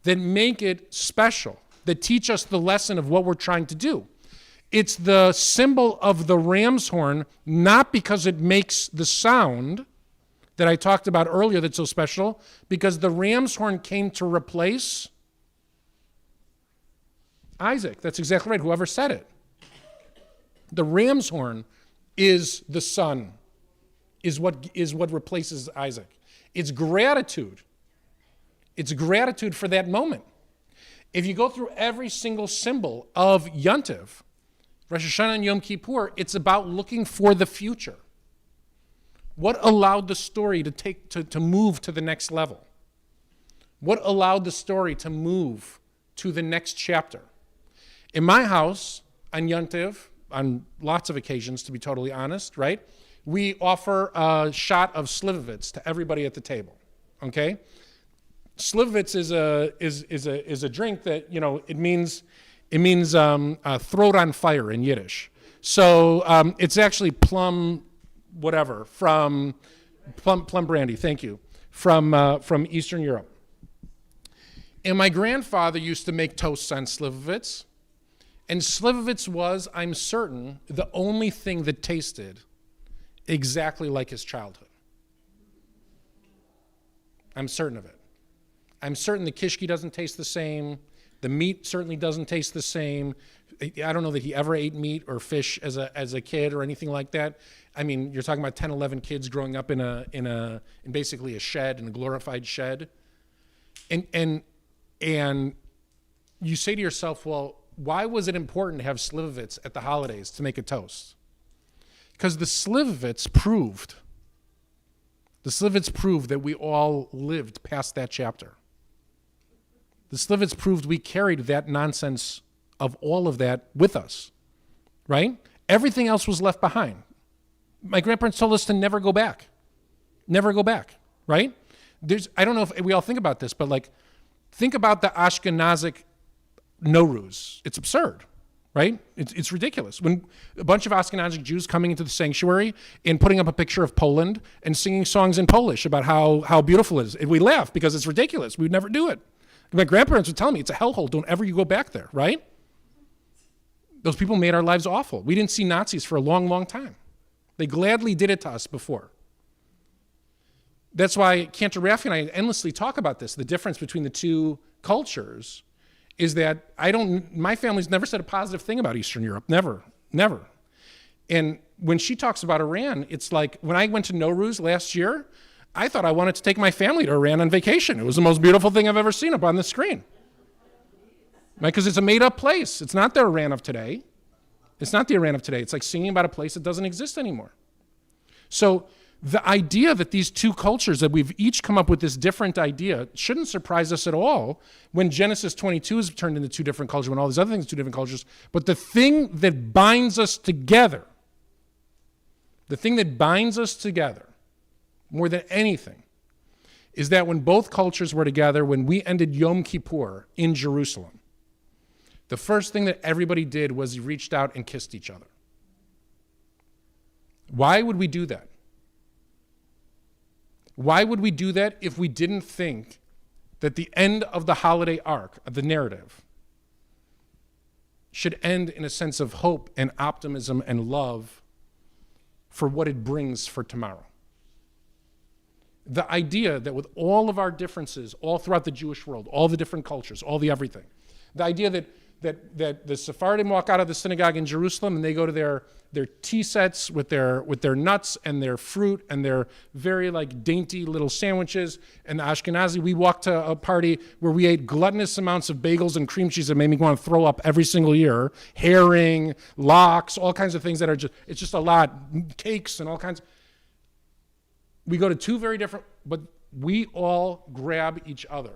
that make it special, that teach us the lesson of what we're trying to do. It's the symbol of the ram's horn, not because it makes the sound that I talked about earlier that's so special, because the ram's horn came to replace Isaac. That's exactly right, whoever said it. The ram's horn is the son, is what replaces Isaac. It's gratitude. It's gratitude for that moment. If you go through every single symbol of Yontiv, Rosh Hashanah and Yom Kippur, it's about looking for the future. What allowed the story to move to the next level? What allowed the story to move to the next chapter? In my house, on Yontiv, on lots of occasions, to be totally honest, right, we offer a shot of slivovitz to everybody at the table, okay? Slivovitz is a drink that, it means throat on fire in Yiddish. So it's actually plum brandy, thank you, from Eastern Europe. And my grandfather used to make toasts on slivovitz, And Slivovitz was, I'm certain, the only thing that tasted exactly like his childhood. I'm certain of it. I'm certain the kishki doesn't taste the same. The meat certainly doesn't taste the same. I don't know that he ever ate meat or fish as a kid or anything like that. I mean, you're talking about 10, 11 kids growing up in basically a shed, in a glorified shed. And you say to yourself, well, why was it important to have Slivovitz at the holidays to make a toast? Because the Slivovitz proved that we all lived past that chapter. The Slivovitz proved we carried that nonsense of all of that with us, right? Everything else was left behind. My grandparents told us to never go back, right? I don't know if we all think about this, but like, think about the Ashkenazic Nowruz. It's absurd, right? It's ridiculous. When a bunch of Ashkenazic Jews coming into the sanctuary and putting up a picture of Poland and singing songs in Polish about how beautiful it is. And we laugh because it's ridiculous. We would never do it. My grandparents would tell me, it's a hellhole. Don't ever you go back there, right? Those people made our lives awful. We didn't see Nazis for a long, long time. They gladly did it to us before. That's why Cantor Raffi and I endlessly talk about this. The difference between the two cultures is that my family's never said a positive thing about Eastern Europe. Never. And when she talks about Iran, it's like, when I went to Nowruz last year, I thought I wanted to take my family to Iran on vacation. It was the most beautiful thing I've ever seen up on the screen. Right? Because it's a made-up place. It's not the Iran of today. It's not the Iran of today. It's like singing about a place that doesn't exist anymore. So the idea that these two cultures, that we've each come up with this different idea, shouldn't surprise us at all when Genesis 22 is turned into two different cultures, when all these other things are two different cultures. But the thing that binds us together, more than anything, is that when both cultures were together, when we ended Yom Kippur in Jerusalem, the first thing that everybody did was reached out and kissed each other. Why would we do that? Why would we do that if we didn't think that the end of the holiday arc, of the narrative, should end in a sense of hope and optimism and love for what it brings for tomorrow? The idea that with all of our differences, all throughout the Jewish world, all the different cultures, all the everything, the idea that the Sephardim walk out of the synagogue in Jerusalem and they go to their tea sets with their nuts and their fruit and their very like dainty little sandwiches, and the Ashkenazi, we walked to a party where we ate gluttonous amounts of bagels and cream cheese that made me want to throw up every single year, herring, lox, all kinds of things that are it's just a lot, cakes and all kinds. We go to two very different, but we all grab each other.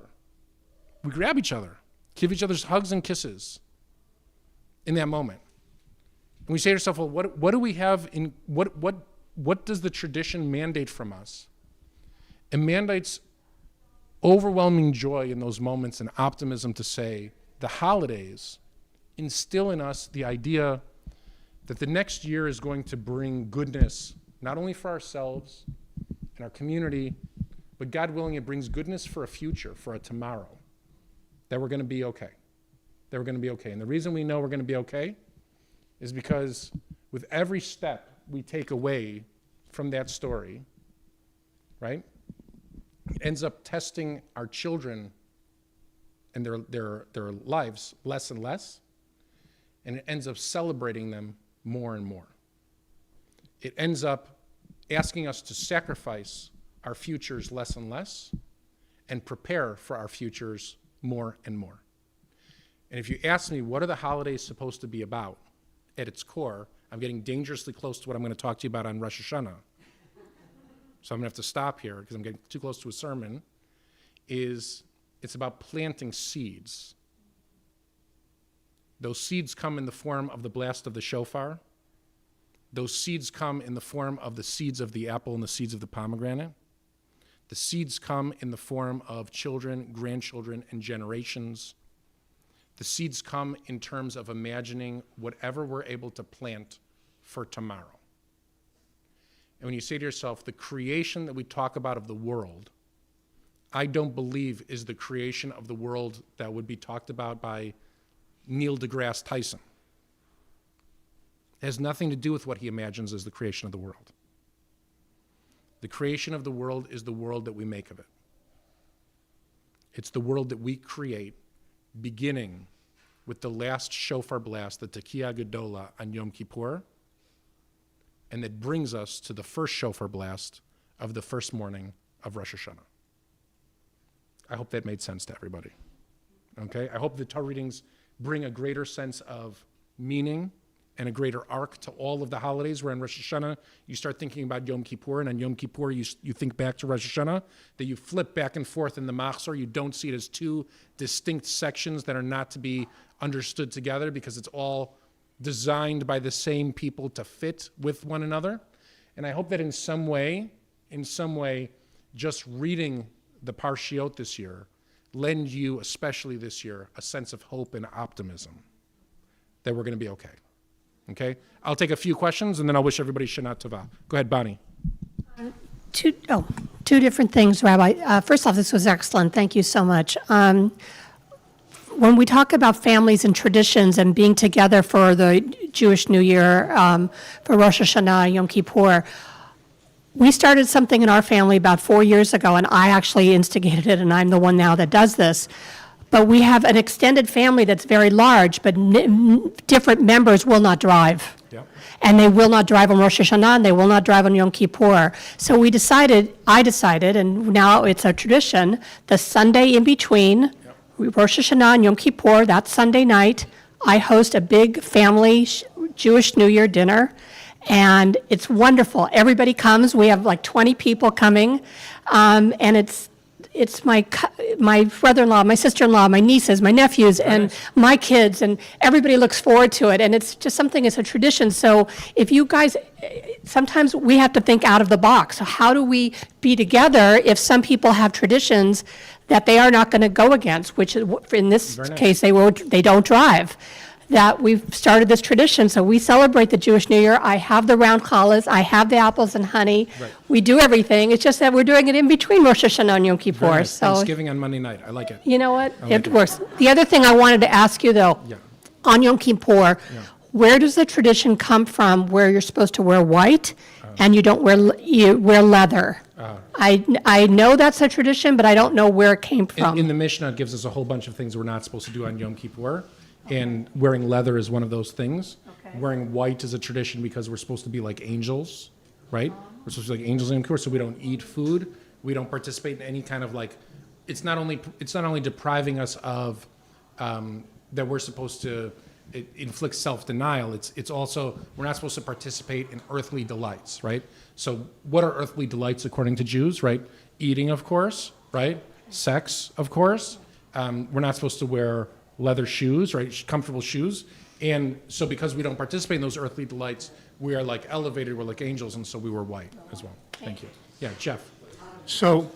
We grab each other, give each other's hugs and kisses in that moment. And we say to ourselves, well, what do we have in, what does the tradition mandate from us? It mandates overwhelming joy in those moments and optimism to say the holidays instill in us the idea that the next year is going to bring goodness, not only for ourselves and our community, but God willing, it brings goodness for a future, for a tomorrow, that we're going to be okay. That we're going to be okay. And the reason we know we're going to be okay is because with every step we take away from that story, right, it ends up testing our children and their lives less and less, and it ends up celebrating them more and more. It ends up asking us to sacrifice our futures less and less and prepare for our futures more and more. And if you ask me, what are the holidays supposed to be about? At its core, I'm getting dangerously close to what I'm going to talk to you about on Rosh Hashanah. So I'm going to have to stop here because I'm getting too close to a sermon. It's about planting seeds. Those seeds come in the form of the blast of the shofar. Those seeds come in the form of the seeds of the apple and the seeds of the pomegranate. The seeds come in the form of children, grandchildren, and generations. The seeds come in terms of imagining whatever we're able to plant for tomorrow. And when you say to yourself, the creation that we talk about of the world, I don't believe is the creation of the world that would be talked about by Neil deGrasse Tyson. It has nothing to do with what he imagines as the creation of the world. The creation of the world is the world that we make of it. It's the world that we create, beginning with the last shofar blast, the Tekiah Gedola on Yom Kippur, and that brings us to the first shofar blast of the first morning of Rosh Hashanah. I hope that made sense to everybody. Okay? I hope the Torah readings bring a greater sense of meaning and a greater arc to all of the holidays, where on Rosh Hashanah, you start thinking about Yom Kippur, and on Yom Kippur, you think back to Rosh Hashanah, that you flip back and forth in the Machzor. You don't see it as two distinct sections that are not to be understood together, because it's all designed by the same people to fit with one another. And I hope that in some way, just reading the Parshiot this year lend you, especially this year, a sense of hope and optimism that we're going to be okay. Okay? I'll take a few questions, and then I'll wish everybody Shana Tova. Go ahead, Bonnie. Two different things, Rabbi. First off, this was excellent. Thank you so much. When we talk about families and traditions and being together for the Jewish New Year, for Rosh Hashanah, Yom Kippur, we started something in our family about 4 years ago, and I actually instigated it, and I'm the one now that does this. But we have an extended family that's very large, but different members will not drive. Yep. And they will not drive on Rosh Hashanah, and they will not drive on Yom Kippur. So I decided, and now it's a tradition, the Sunday in between Rosh Hashanah and Yom Kippur, that Sunday night, I host a big family Jewish New Year dinner, and it's wonderful. Everybody comes. We have like 20 people coming, and it's my brother-in-law, my sister-in-law, my nieces, my nephews, and my kids, and everybody looks forward to it. And it's just something, it's a tradition. So if you guys, sometimes we have to think out of the box. So how do we be together if some people have traditions that they are not going to go against, which in this case, they don't drive? That we've started this tradition, so we celebrate the Jewish New Year. I have the round challahs, I have the apples and honey. Right. We do everything. It's just that we're doing it in between Rosh Hashanah and Yom Kippur. Very nice. So Thanksgiving on Monday night. I like it. you know what? like It it. works. The other thing I wanted to ask you, though, Yeah. on Yom Kippur, where does the tradition come from where you're supposed to wear white and you wear leather? I know that's a tradition, but I don't know where it came from. In the Mishnah, it gives us a whole bunch of things we're not supposed to do on Yom Kippur, and wearing leather is one of those things. Okay. Wearing white is a tradition because we're supposed to be like angels, right? We're supposed to be like angels in Yom Kippur, so we don't eat food. We don't participate in any kind of like. It's not only depriving us of that we're supposed to inflict self-denial. It's also we're not supposed to participate in earthly delights, right? So what are earthly delights according to Jews, right? Eating, of course, right? Sex, of course. We're not supposed to wear leather shoes, right? Comfortable shoes. And so because we don't participate in those earthly delights, we are like elevated, we're like angels, and so we were white as well. Thank you. Yeah, Jeff. So,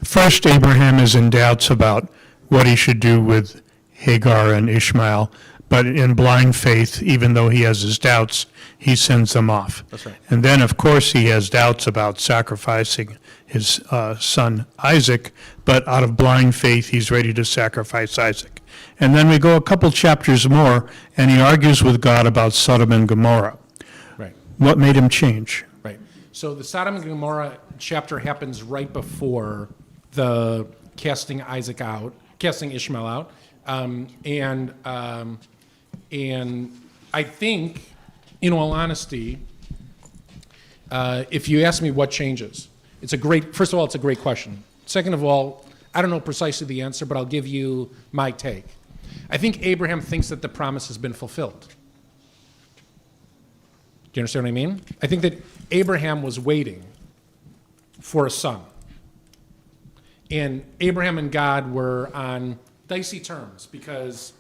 first, Abraham is in doubts about what he should do with Hagar and Ishmael, but in blind faith, even though he has his doubts, he sends them off. That's right. And then, of course, he has doubts about sacrificing his son Isaac, but out of blind faith, he's ready to sacrifice Isaac. And then we go a couple chapters more, and he argues with God about Sodom and Gomorrah. Right. What made him change? Right. So the Sodom and Gomorrah chapter happens right before the casting Ishmael out. And I think, in all honesty, if you ask me what changes, first of all, it's a great question. Second of all, I don't know precisely the answer, but I'll give you my take. I think Abraham thinks that the promise has been fulfilled. Do you understand what I mean? I think that Abraham was waiting for a son. And Abraham and God were on dicey terms because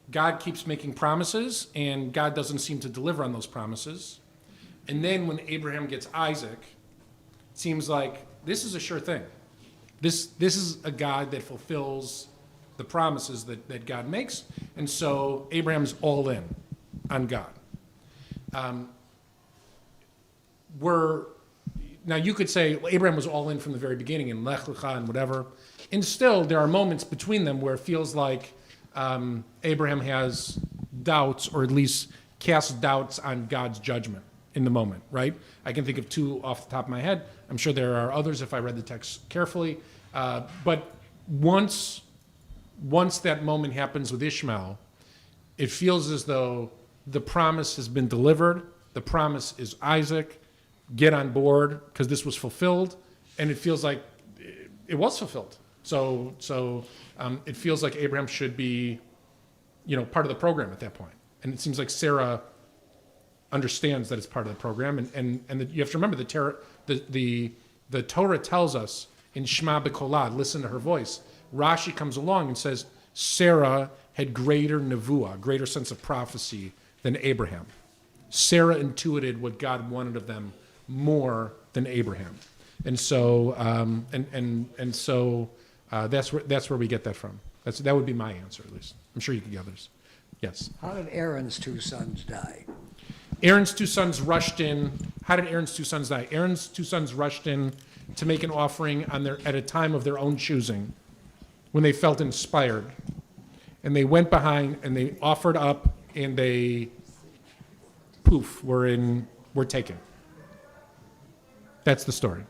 God keeps making promises and God doesn't seem to deliver on those promises. And then when Abraham gets Isaac, it seems like this is a sure thing. This is a God that fulfills the promises that God makes. And so Abraham's all in on God. Now you could say well, Abraham was all in from the very beginning and Lech Lecha and whatever. And still there are moments between them where it feels like Abraham has doubts or at least cast doubts on God's judgment in the moment, right? I can think of two off the top of my head. I'm sure there are others if I read the text carefully. But once that moment happens with Ishmael, it feels as though the promise has been delivered. The promise is Isaac. Get on board because this was fulfilled, and it feels like it was fulfilled. So it feels like Abraham should be, part of the program at that point. And it seems like Sarah understands that it's part of the program. And you have to remember the Torah tells us in Shema B'Kolad, listen to her voice. Rashi comes along and says Sarah had greater nevuah, greater sense of prophecy than Abraham. Sarah intuited what God wanted of them more than Abraham, and so that's where we get that from. That would be my answer, at least. I'm sure you could get others. Yes. How did Aaron's two sons die? Aaron's two sons rushed in. How did Aaron's two sons die? Aaron's two sons rushed in to make an offering at a time of their own choosing, when they felt inspired, and they went behind and they offered up, and they, poof, were taken. That's the story.